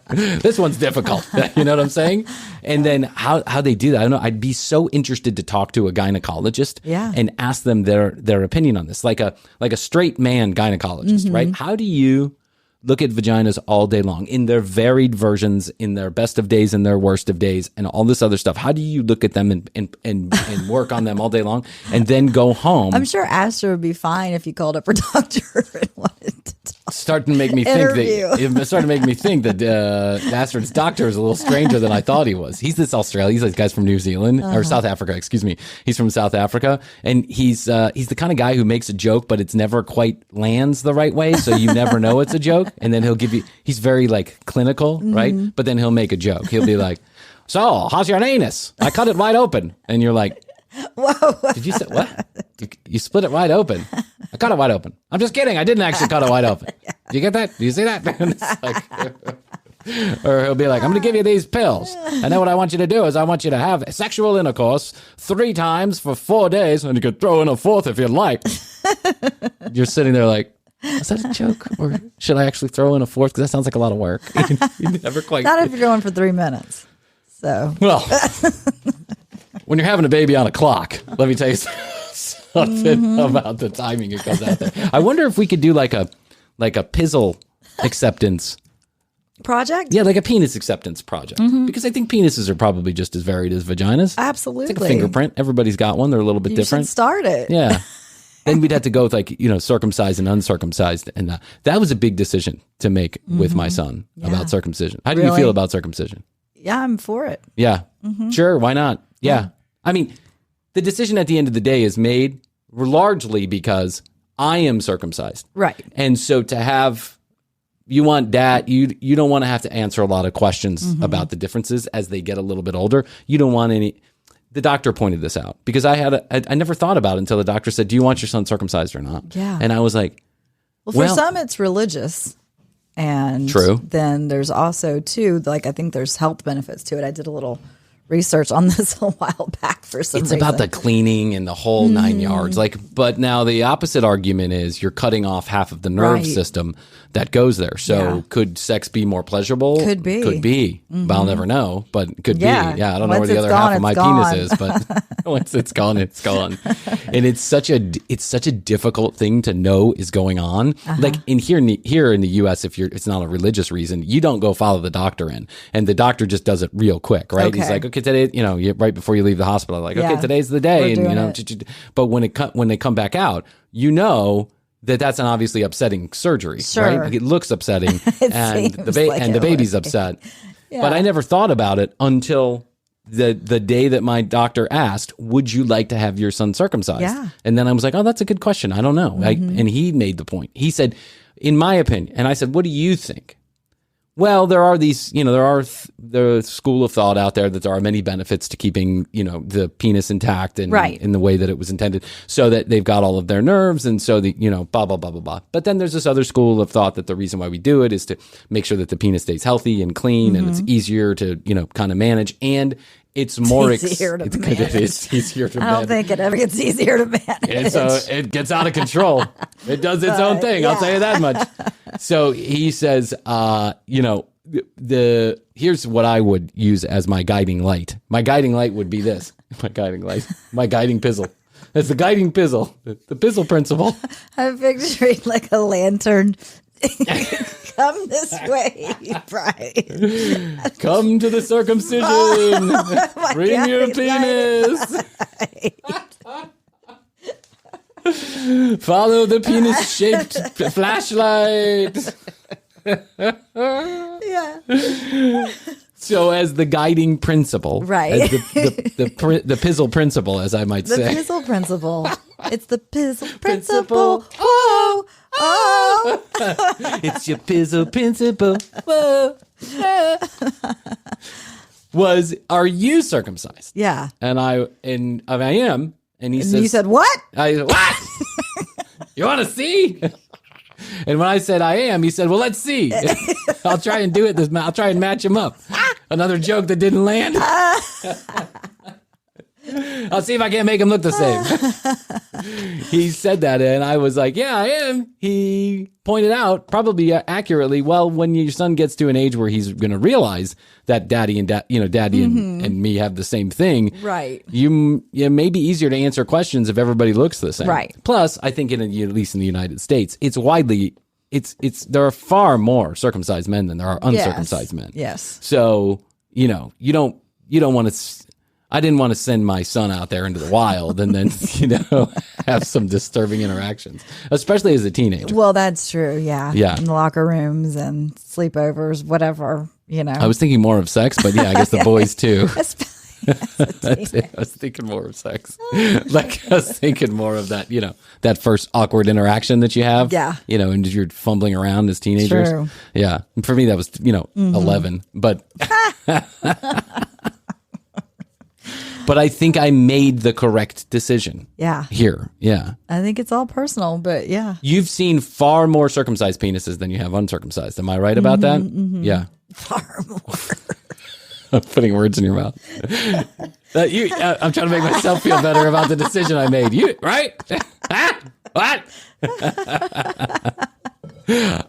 this one's difficult. You know what I'm saying? And then how they do that, I don't know. I'd be so interested to talk to a gynecologist and ask them their opinion on this, like a straight man gynecologist, right? How do you look at vaginas all day long in their varied versions, in their best of days and their worst of days, and all this other stuff? How do you look at them and work on them all day long and then go home? I'm sure Astor would be fine if you called up her doctor and wanted to talk. Starting to make me think that Astrid's doctor is a little stranger than I thought he was. He's this Australian. He's like guy's from New Zealand or South Africa. Excuse me. He's from South Africa, and he's the kind of guy who makes a joke, but it's never quite lands the right way, so you never know it's a joke. And then he'll give you. He's very clinical, right? But then he'll make a joke. He'll be like, "So, how's your anus? I cut it wide open," and you're like, "Whoa! Did you say what? You split it wide open? I cut it wide open. I'm just kidding. I didn't actually cut it wide open. Do you get that? Do you see that?" Or he'll be like, "I'm going to give you these pills, and then what I want you to do is I want you to have sexual intercourse 3 times for 4 days, and you could throw in a 4th if you'd like." You're sitting there like, is that a joke, or should I actually throw in a 4th? Because that sounds like a lot of work. You never quite. Not if you're going for 3 minutes. So well, when you're having a baby on a clock, let me tell you something about the timing it goes out there. I wonder if we could do like a pizzle acceptance project. Yeah, like a penis acceptance project. Because I think penises are probably just as varied as vaginas. Absolutely. It's like a fingerprint. Everybody's got one. They're a little bit different. You should start it. Yeah. Then we'd have to go with circumcised and uncircumcised. And that was a big decision to make with my son about circumcision. How do you feel about circumcision? Yeah, I'm for it. Yeah. Sure. Why not? Yeah. I mean, the decision at the end of the day is made largely because I am circumcised. Right. And so you want dad, you don't want to have to answer a lot of questions about the differences as they get a little bit older. You don't want any. The doctor pointed this out because I never thought about it until the doctor said, "Do you want your son circumcised or not?" Yeah. And I was like, well, for some it's religious. And true. Then there's also too, I think there's health benefits to it. I did a little research on this a while back for some reason. It's about the cleaning and the whole 9 yards. But now the opposite argument is you're cutting off half of the nerve system that goes there. So could sex be more pleapleasurable? Could be. Could be. But I'll never know. But could be. Yeah, I don't know where the other half of my penis is. But once it's gone, it's gone. And it's such a difficult thing to know is going on. Like here in the U.S., if it's not a religious reason, you don't go follow the doctor in, and the doctor just does it real quick, right? Okay. He's like, okay, today, right before you leave the hospital, like, okay, today's the day, and but when they come back out, that's an obviously upsetting surgery, right? Like, it looks upsetting, and the baby's upset. Yeah. But I never thought about it until the day that my doctor asked, "Would you like to have your son circumcised?" Yeah. And then I was like, "Oh, that's a good question. I don't know." And he made the point. He said, in my opinion, and I said, what do you think? Well, there are these, the school of thought out there that there are many benefits to keeping, the penis intact and in the way that it was intended, so that they've got all of their nerves, and so the, blah, blah, blah, blah, blah. But then there's this other school of thought that the reason why we do it is to make sure that the penis stays healthy and clean, and it's easier to, kind of manage, and it's more easier to manage. It is easier to manage. I don't think it ever gets easiher to manage. It gets out of control. It does its own thing. I'll tell you that much. So he says, here's what I would use as my guiding light. My guiding light would be this. My guiding pizzle. That's the guiding pizzle. The pizzle principle. I'm picturing like a lantern. Come this way, Bryan. Come to the circumcision. Bring your penis. Follow the penis-shaped flashlight. Yeah. So as the guiding principle, right? As the pizzle principle, as I might say. The pizzle principle. It's the pizzle principle. Oh. It's your pizzle principle. Whoa. Are you circumcised? Yeah. And I am. And he says, you said what? What? You want to see? And when I said I am, he said, well, let's see. I'll try and do it. I'll try and match him up. Another joke that didn't land. I'll see if I can't make him look the same. He said that, and I was like, yeah, I am. He pointed out, probably accurately, well, when your son gets to an age where he's going to realize that daddy and and me have the same thing, right? You may be easier to answer questions if everybody looks the same, right? Plus, I think at least in the United States, there are far more circumcised men than there are uncircumcised men. Yes. So you don't want to. I didn't want to send my son out there into the wild and then, have some disturbing interactions, especially as a teenager. Well, that's true. Yeah. Yeah. In the locker rooms and sleepovers, whatever, I was thinking more of sex, but yeah, I guess the boys too. I was thinking more of sex. Like I was thinking more of that, that first awkward interaction that you have. Yeah. And you're fumbling around as teenagers. True. Yeah. And for me, that was, 11, but. But I think I made the correct decision. Yeah. Here. Yeah. I think it's all personal, but yeah. You've seen far more circumcised penises than you have uncircumcised. Am I right about that? Mm-hmm. Yeah. Far more. I'm putting words in your mouth. I'm trying to make myself feel better about the decision I made. You, right? What?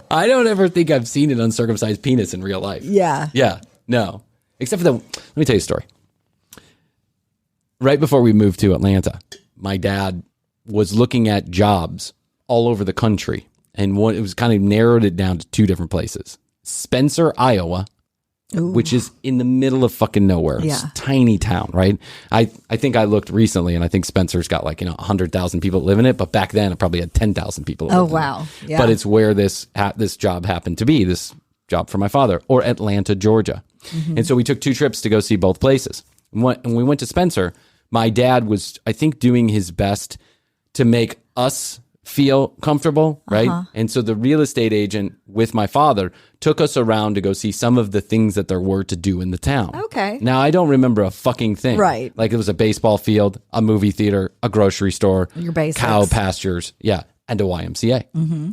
I don't ever think I've seen an uncircumcised penis in real life. Yeah. Yeah. No. Except for let me tell you a story. Right before we moved to Atlanta, my dad was looking at jobs all over the country, and it was kind of narrowed it down to two different places. Spencer, Iowa, which is in the middle of fucking nowhere. Yeah. It's a tiny town, right? I think I looked recently, and I think Spencer's got 100,000 people that live in it, but back then it probably had 10,000 people. Oh, wow. Yeah. But it's where this job happened to be, this job for my father, or Atlanta, Georgia. Mm-hmm. And so we took 2 trips to go see both places. When we went to Spencer, my dad was, I think, doing his best to make us feel comfortable, right? Uh-huh. And so the real estate agent with my father took us around to go see some of the things that there were to do in the town. Okay. Now, I don't remember a fucking thing. Right. Like it was a baseball field, a movie theater, a grocery store, your basics, cow pastures, and a YMCA. Mm-hmm.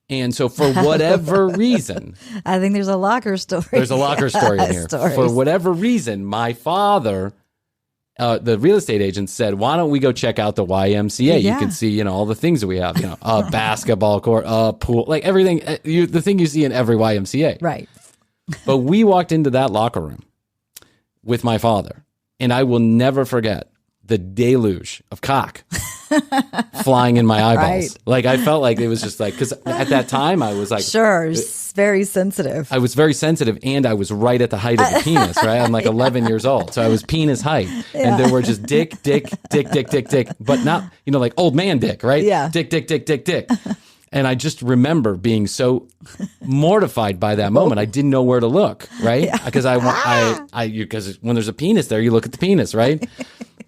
And so for whatever reason... I think there's a locker story. There's a locker story in here. Stories. For whatever reason, my father... the real estate agent said, why don't we go check out the YMCA? Yeah. You can see, all the things that we have, a basketball court, a pool, like everything, the thing you see in every YMCA. Right. But we walked into that locker room with my father, and I will never forget the deluge of cock flying in my eyeballs. Right. Like I felt like it was just because at that time I was like, sure, very sensitive. I was very sensitive, and I was right at the height of the penis, right? I'm 11 years old, so I was penis height, and there were just dick, but not like old man dick, right? Yeah, dick. And I just remember being so mortified by that moment. I didn't know where to look, right? Because because when there's a penis there, you look at the penis, right?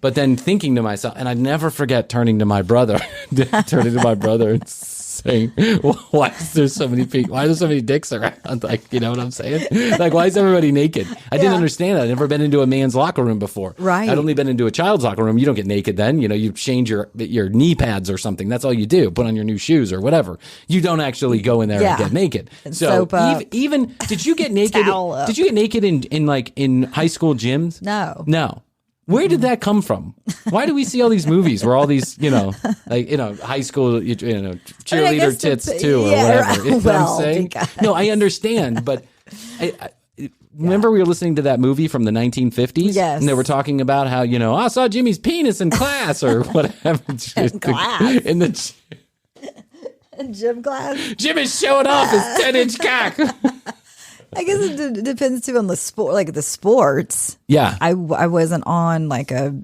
But then thinking to myself, and I never forget turning to my brother and saying, why is there so many people? Why are there so many dicks around? Like, you know what I'm saying? Like, why is everybody naked? I didn't understand that. I've never been into a man's locker room before. Right. I'd only been into a child's locker room. You don't get naked then. You know, you change your knee pads or something. That's all you do. Put on your new shoes or whatever. You don't actually go in there and get naked. And so soap up. even did you get naked? Did you get naked in high school gyms? No. Where did that come from? Why do we see all these movies where all these, high school, cheerleader tits too, or whatever? You know what I'm saying? No, I understand, but I remember we were listening to that movie from the 1950s? Yes. And they were talking about how, I saw Jimmy's penis in class or whatever. In class? In the gym class? Jimmy's showing off his 10-inch cock. I guess it depends too on the sport, like the sports. Yeah. I wasn't on like a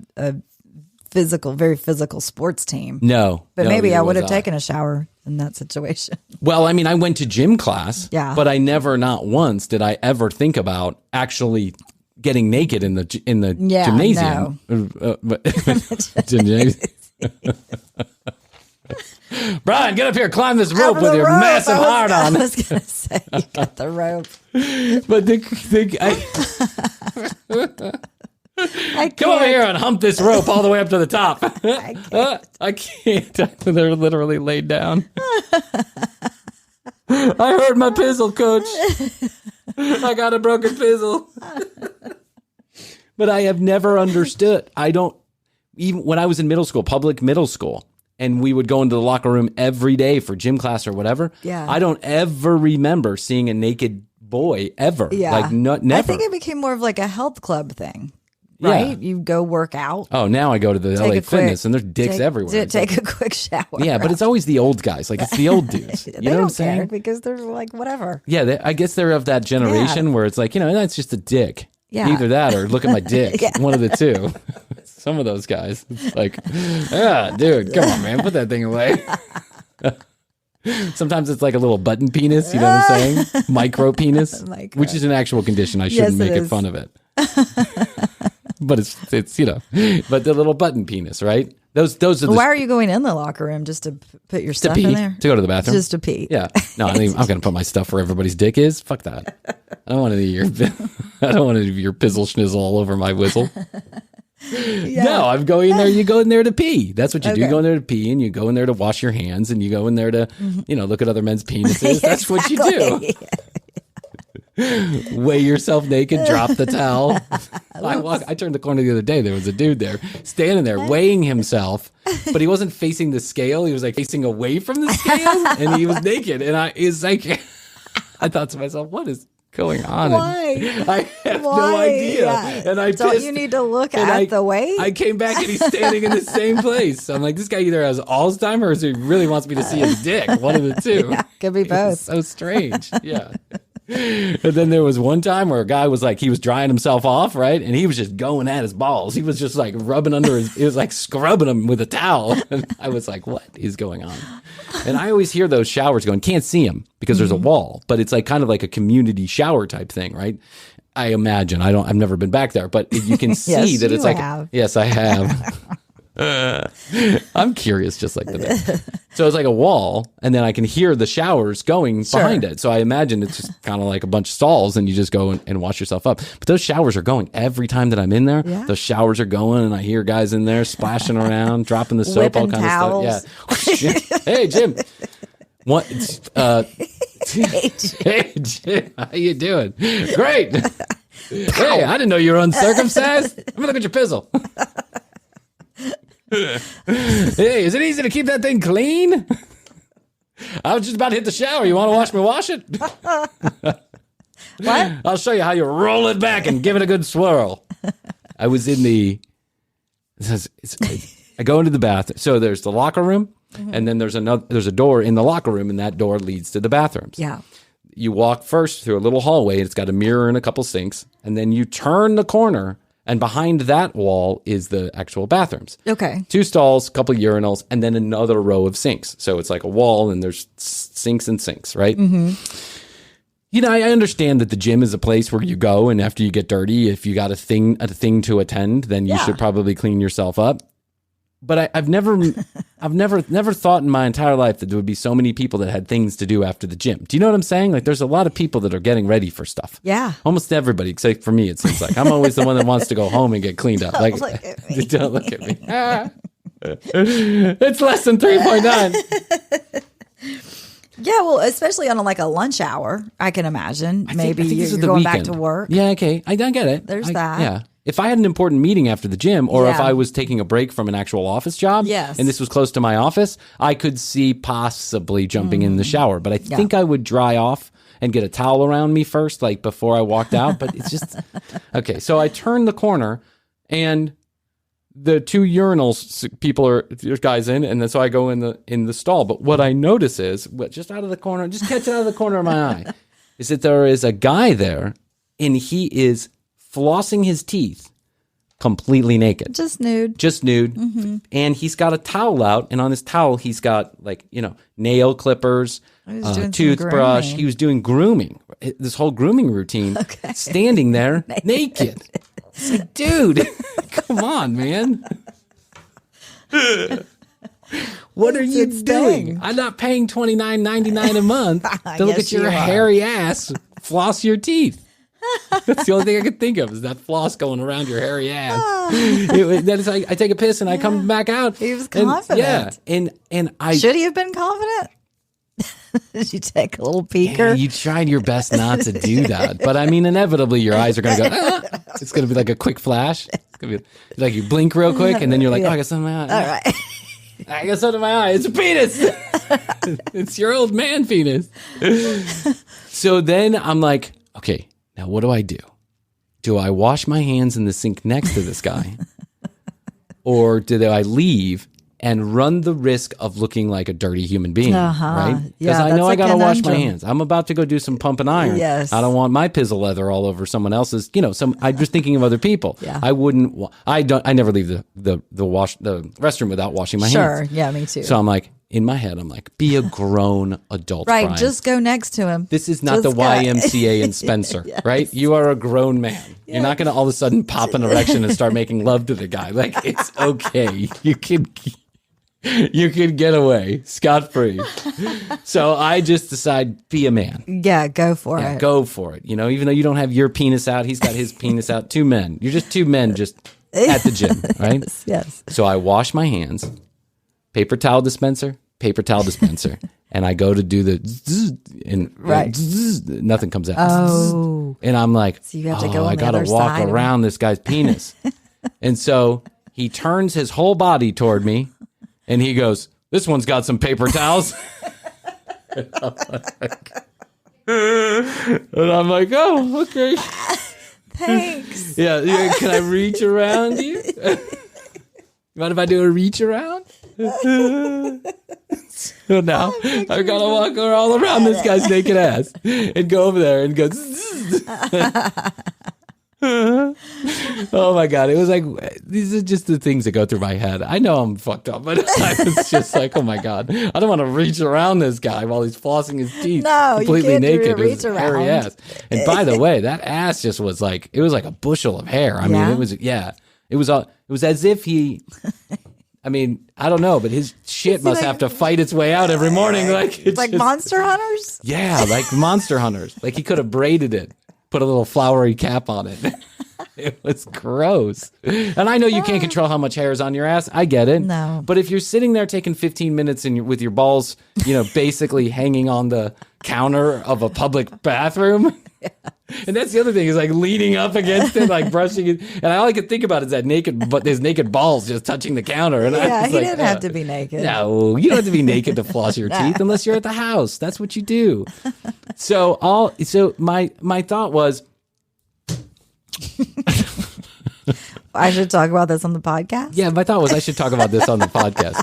very physical sports team. No. But maybe I would have taken a shower in that situation. Well, I mean, I went to gym class, but I never, not once, did I ever think about actually getting naked in the gymnasium. Bryan, get up here, climb this rope with your massive hard on. I was going to say, you got the rope. But come over here and hump this rope all the way up to the top. I can't. They're literally laid down. I hurt my pizzle, coach. I got a broken pizzle. But I have never understood. Even when I was in middle school, public middle school, and we would go into the locker room every day for gym class or whatever. Yeah. I don't ever remember seeing a naked boy ever. Yeah. Like never. I think it became more of like a health club thing. Right? Yeah. You go work out. Oh, now I go to the LA Fitness and there's dicks everywhere. Take a quick shower. Yeah, but it's always the old guys. Like, it's the old dudes. You know what I'm saying? Because they're like, whatever. Yeah, I guess they're of that generation where it's like, that's just a dick. Yeah. Either that or look at my dick. One of the two. Some of those guys. It's like, dude, come on, man. Put that thing away. Sometimes it's like a little button penis. You know what I'm saying? Micro penis. Which is an actual condition. I shouldn't make it fun of it. But it's but the little button penis, right? Those are. Why are you going in the locker room just to put your stuff in there? To go to the bathroom, just to pee. Yeah, no, I'm going to put my stuff where everybody's dick is. Fuck that. I don't want any of your pizzle schnizzle all over my whistle. Yeah. No, I'm going in there. You go in there to pee. That's what you do. You go in there to pee, and you go in there to wash your hands, and you go in there to, look at other men's penises. That's what you do. Weigh yourself naked, drop the towel. I turned the corner the other day. There was a dude there standing there weighing himself, but he wasn't facing the scale. He was like facing away from the scale, and he was naked. And I thought to myself, what is going on? Why? I have no idea. And I don't you need to look at the weight? I came back and he's standing in the same place. I'm like, this guy either has Alzheimer's or he really wants me to see his dick. One of the two. Yeah, could be both. So strange. Yeah. And then there was one time where a guy was like, he was drying himself off, right? And he was just going at his balls. He was just like rubbing under he was like scrubbing them with a towel. And I was like, what is going on? And I always hear those showers going, can't see them because there's a wall, but it's like kind of like a community shower type thing, right? I imagine. I've never been back there, but you can see that it's like, yes, I have. I'm curious, just like the bit. So it's like a wall, and then I can hear the showers going behind it. So I imagine it's just kind of like a bunch of stalls, and you just go and wash yourself up. But those showers are going every time that I'm in there. Yeah. Those showers are going, and I hear guys in there splashing around, dropping the soap, all kind of stuff. Yeah. Hey, Jim. What? Hey, Jim. How you doing? Great. Hey, I didn't know you were uncircumcised. Let me look at your pizzle. Hey, is it easy to keep that thing clean? I was just about to hit the shower. You want to watch me wash it? What? I'll show you how you roll it back and give it a good swirl. I was in I go into the bathroom. So there's the locker room, and then there's a door in the locker room, and that door leads to the bathrooms. Yeah. You walk first through a little hallway. It's got a mirror and a couple sinks, and then you turn the corner. And behind that wall is the actual bathrooms. Okay. 2 stalls, a couple urinals, and then another row of sinks. So it's like a wall, and there's sinks and sinks, right? Mm-hmm. I understand that the gym is a place where you go, and after you get dirty, if you got a thing to attend, then you should probably clean yourself up. But I I've never thought in my entire life that there would be so many people that had things to do after the gym. Do you know what I'm saying? Like, there's a lot of people that are getting ready for stuff. Yeah. Almost everybody, except for me, it seems like. I'm always the one that wants to go home and get cleaned up. Like, look at me. Don't look at me. It's less than 3.9. Yeah, well, especially on a lunch hour, I can imagine. Maybe you're going back to work. Yeah, okay. I get it. There's that. Yeah. If I had an important meeting after the gym, or if I was taking a break from an actual office job, and this was close to my office, I could see possibly jumping in the shower. But I think I would dry off and get a towel around me first, like before I walked out. But it's just, okay. So I turn the corner, and the two urinals, there's guys in, and then so I go in the stall. But what I notice is, just out of the corner, just catch it out of the corner of my eye, is that there is a guy there, and he is flossing his teeth completely naked. Just nude. Mm-hmm. And he's got a towel out, and on his towel he's got nail clippers, toothbrush. He was doing grooming, this whole grooming routine, standing there naked. It's like, dude, come on, man. What are you doing? I'm not paying $29.99 a month to look at your hairy ass floss your teeth. That's the only thing I could think of, is that floss going around your hairy ass. Then it's like I take a piss and I come back out. He was confident. And I should he have been confident? Did you take a little peeker? Yeah, you tried your best not to do that, but I mean, inevitably your eyes are going to go. It's going to be like a quick flash. It's going to be like you blink real quick, and then you're like, oh, I got something in my eye. All right. I got something in my eye. It's a penis. It's your old man penis. So then I'm like, okay. Now, what do I do? Do I wash my hands in the sink next to this guy? Or do I leave and run the risk of looking like a dirty human being? Right? Because I know I got to wash my hands. I'm about to go do some pump and iron. Yes. I don't want my pizzle leather all over someone else's. I'm just thinking of other people. Yeah. I wouldn't. I never leave the restroom without washing my hands. Sure. Yeah, me too. So I'm like, in my head, I'm like, be a grown adult. Right, Bryan. just go next to him. This is not the YMCA in Spencer, right? You are a grown man. You're not going to all of a sudden pop an erection and start making love to the guy. Like, it's okay. You can get away scot-free. So I just decide, be a man. Yeah, go for it. Go for it. Even though you don't have your penis out, he's got his penis out. Two men. You're just two men just at the gym, right? Yes. So I wash my hands. Paper towel dispenser, and I go to do the zzz, and zzz, nothing comes out. Oh. And I'm like, so you have to go on I got to walk around this guy's penis. And so he turns his whole body toward me, and he goes, this one's got some paper towels. And I'm like, oh, okay. Thanks. Yeah, can I reach around you? Mind if I do a reach around? So now I've got to walk all around this guy's naked ass and go over there and go. Oh my God. It was like, these are just the things that go through my head. I know I'm fucked up, but I was just like, oh my God, I don't want to reach around this guy while he's flossing his teeth completely naked with his hairy ass. And by the way, that ass just was like, it was like a bushel of hair. I mean, it was as if he, I mean, I don't know, but his shit must have to fight its way out every morning. Like it's like just, Monster Hunters? Yeah, like Monster Hunters. Like he could have braided it, put a little flowery cap on it. It was gross. And I know you can't control how much hair is on your ass. I get it. No. But if you're sitting there taking 15 minutes with your balls, basically hanging on the counter of a public bathroom. Yeah. And that's the other thing, is like leaning up against it, like brushing it. And all I could think about is that his naked balls just touching the counter. And he didn't have to be naked. No, you don't have to be naked to floss your teeth unless you're at the house. That's what you do. So my thought was, I should talk about this on the podcast? Yeah, my thought was I should talk about this on the podcast.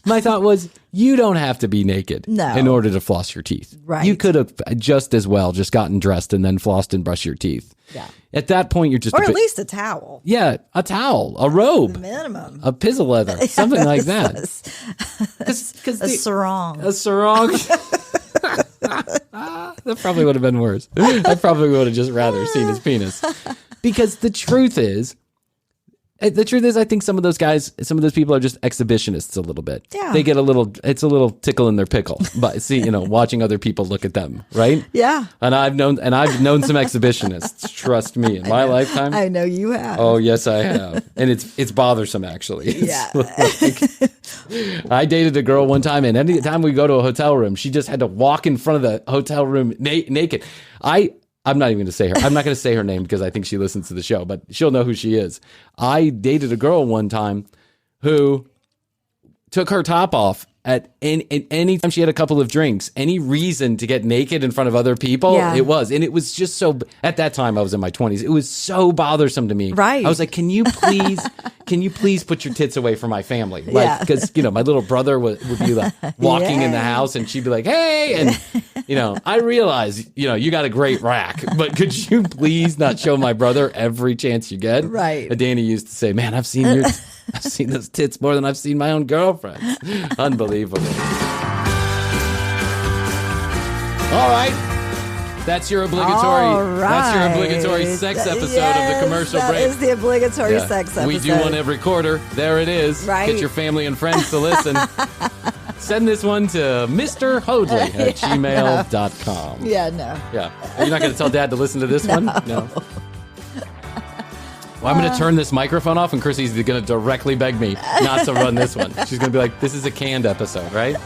My thought was, you don't have to be naked in order to floss your teeth. Right. You could have just as well just gotten dressed and then flossed and brushed your teeth. Yeah. At that point, you're just... Or at least a towel. Yeah, a towel, a robe. Minimum. A pizzle leather, something like that. A sarong. A sarong. That probably would have been worse. I probably would have just rather seen his penis. Because the truth is, The truth is, I think some of those people are just exhibitionists a little bit. Yeah. They get it's a little tickle in their pickle. But see, watching other people look at them, right? Yeah. And I've known some exhibitionists, trust me, in my lifetime. I know you have. Oh, yes, I have. And it's bothersome, actually. I dated a girl one time, and any time we go to a hotel room, she just had to walk in front of the hotel room naked. I'm not even going to say her. I'm not going to say her name because I think she listens to the show, but she'll know who she is. I dated a girl one time who took her top off at any time she had a couple of drinks. Any reason to get naked in front of other people, it was. And it was just so, at that time I was in my 20s, it was so bothersome to me. Right. I was like, can you please put your tits away from my family? Like, because, my little brother would be like walking in the house and she'd be like, hey, and, I realize, you got a great rack, but could you please not show my brother every chance you get? Right. And Danny used to say, man, I've seen those tits more than I've seen my own girlfriends. Unbelievable. All right. That's your obligatory sex episode of the commercial break. That is the obligatory sex episode. We do one every quarter. There it is. Right. Get your family and friends to listen. Send this one to Mr. Hoadley at gmail.com. Yeah, no. Yeah. Are you not going to tell Dad to listen to this one? No. Well, I'm going to turn this microphone off, and Krissy's going to directly beg me not to run this one. She's going to be like, this is a canned episode, right?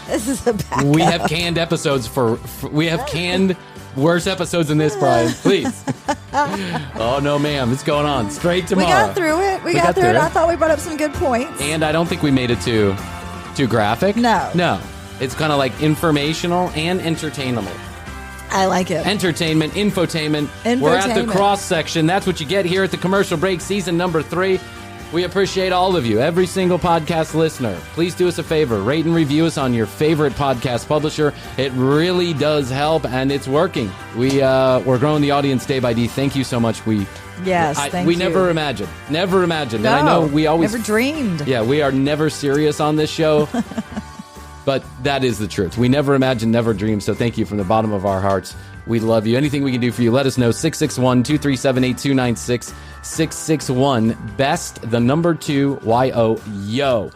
This is a backup. We have canned episodes we have canned worse episodes than this, Bryan. Please. Oh, no, ma'am. It's going on. Straight tomorrow. We got through it. We got through it. I thought we brought up some good points. And I don't think we made it too graphic. No. It's kind of like informational and entertainable. I like it. Entertainment, infotainment. We're at the cross section. That's what you get here at the Commercial Break, season number 3. We appreciate all of you, every single podcast listener. Please do us a favor. Rate and review us on your favorite podcast publisher. It really does help, and it's working. We're growing the audience day by day. Thank you so much. Thank you. We never imagined. No, and I know we always never dreamed. Yeah, we are never serious on this show. But that is the truth. We never imagined, never dreamed. So thank you from the bottom of our hearts. We love you. Anything we can do for you, let us know. 661-237-8296. 661 number 2 YO yo.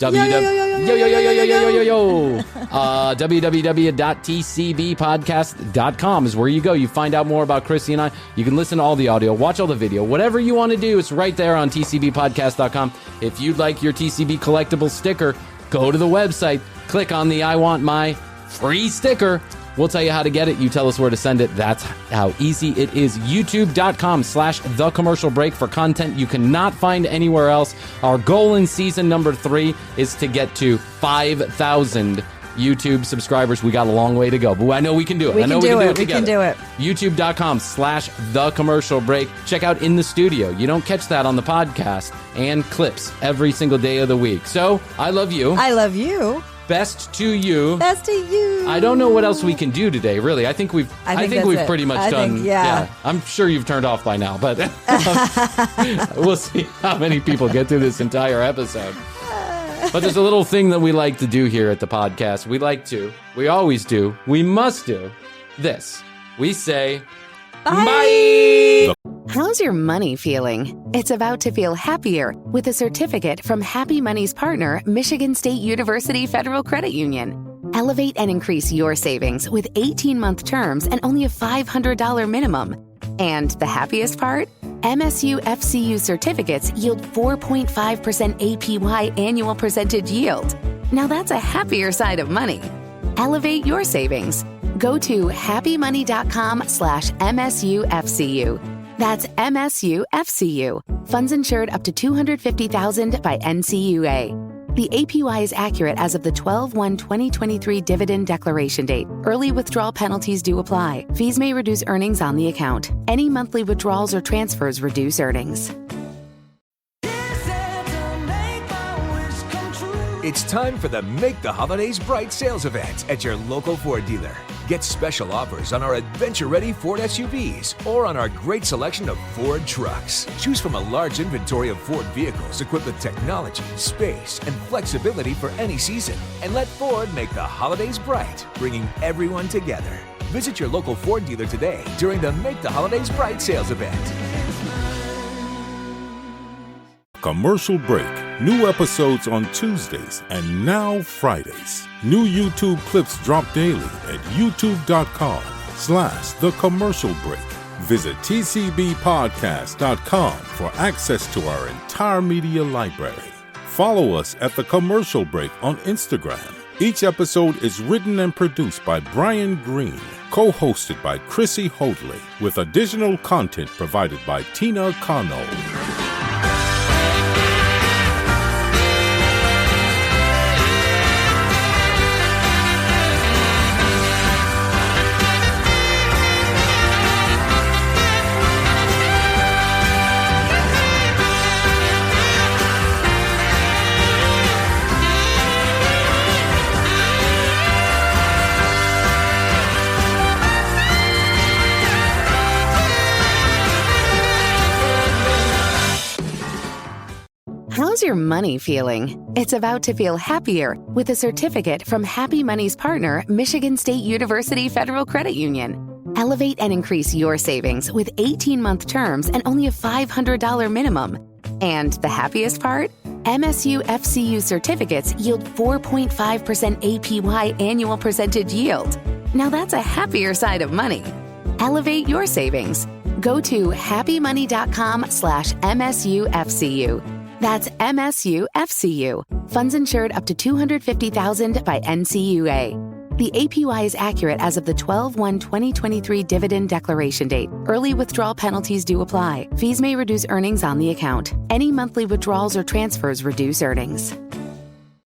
www.tcbpodcast.com is where you go. You find out more about Krissy and I. You can listen to all the audio, watch all the video, whatever you want to do. It's right there on tcbpodcast.com. If you'd like your TCB collectible sticker, go to the website, click on the I Want My free sticker. We'll tell you how to get it. You tell us where to send it. That's how easy it is. YouTube.com/thecommercialbreak for content you cannot find anywhere else. Our goal in season number 3 is to get to 5,000 YouTube subscribers. We got a long way to go, but I know we can do it. We can do it together. YouTube.com/thecommercialbreak. Check out In the Studio. You don't catch that on the podcast, and clips every single day of the week. So I love you. I love you. Best to you. Best to you. I don't know what else we can do today, really. I think we've pretty much done. Yeah. I'm sure you've turned off by now, but we'll see how many people get through this entire episode. But there's a little thing that we like to do here at the podcast. We always do, we must do this. We say, bye. How's your money feeling? It's about to feel happier with a certificate from Happy Money's partner, Michigan State University Federal Credit Union. Elevate and increase your savings with 18-month terms and only a $500 minimum. And the happiest part? MSU FCU certificates yield 4.5% APY annual percentage yield. Now that's a happier side of money. Elevate your savings. Go to happymoney.com/MSUFCU. That's MSUFCU. Funds insured up to $250,000 by NCUA. The APY is accurate as of the 12/1/2023 dividend declaration date. Early withdrawal penalties do apply. Fees may reduce earnings on the account. Any monthly withdrawals or transfers reduce earnings. It's time for the Make the Holidays Bright sales event at your local Ford dealer. Get special offers on our adventure-ready Ford SUVs or on our great selection of Ford trucks. Choose from a large inventory of Ford vehicles equipped with technology, space, and flexibility for any season. And let Ford make the holidays bright, bringing everyone together. Visit your local Ford dealer today during the Make the Holidays Bright sales event. Commercial Break. New episodes on Tuesdays and now Fridays. New YouTube clips drop daily at youtube.com/The Commercial Break. Visit tcbpodcast.com for access to our entire media library. Follow us at The Commercial Break on Instagram. Each episode is written and produced by Bryan Green, co-hosted by Krissy Hoadley, with additional content provided by Tina Cano. How's your money feeling? It's about to feel happier with a certificate from Happy Money's partner, Michigan State University Federal Credit Union. Elevate and increase your savings with 18-month terms and only a $500 minimum. And the happiest part? MSU FCU certificates yield 4.5% APY annual percentage yield. Now that's a happier side of money. Elevate your savings. Go to happymoney.com/MSUFCU. That's MSUFCU. Funds insured up to $250,000 by NCUA. The APY is accurate as of the 12/1/2023 dividend declaration date. Early withdrawal penalties do apply. Fees may reduce earnings on the account. Any monthly withdrawals or transfers reduce earnings.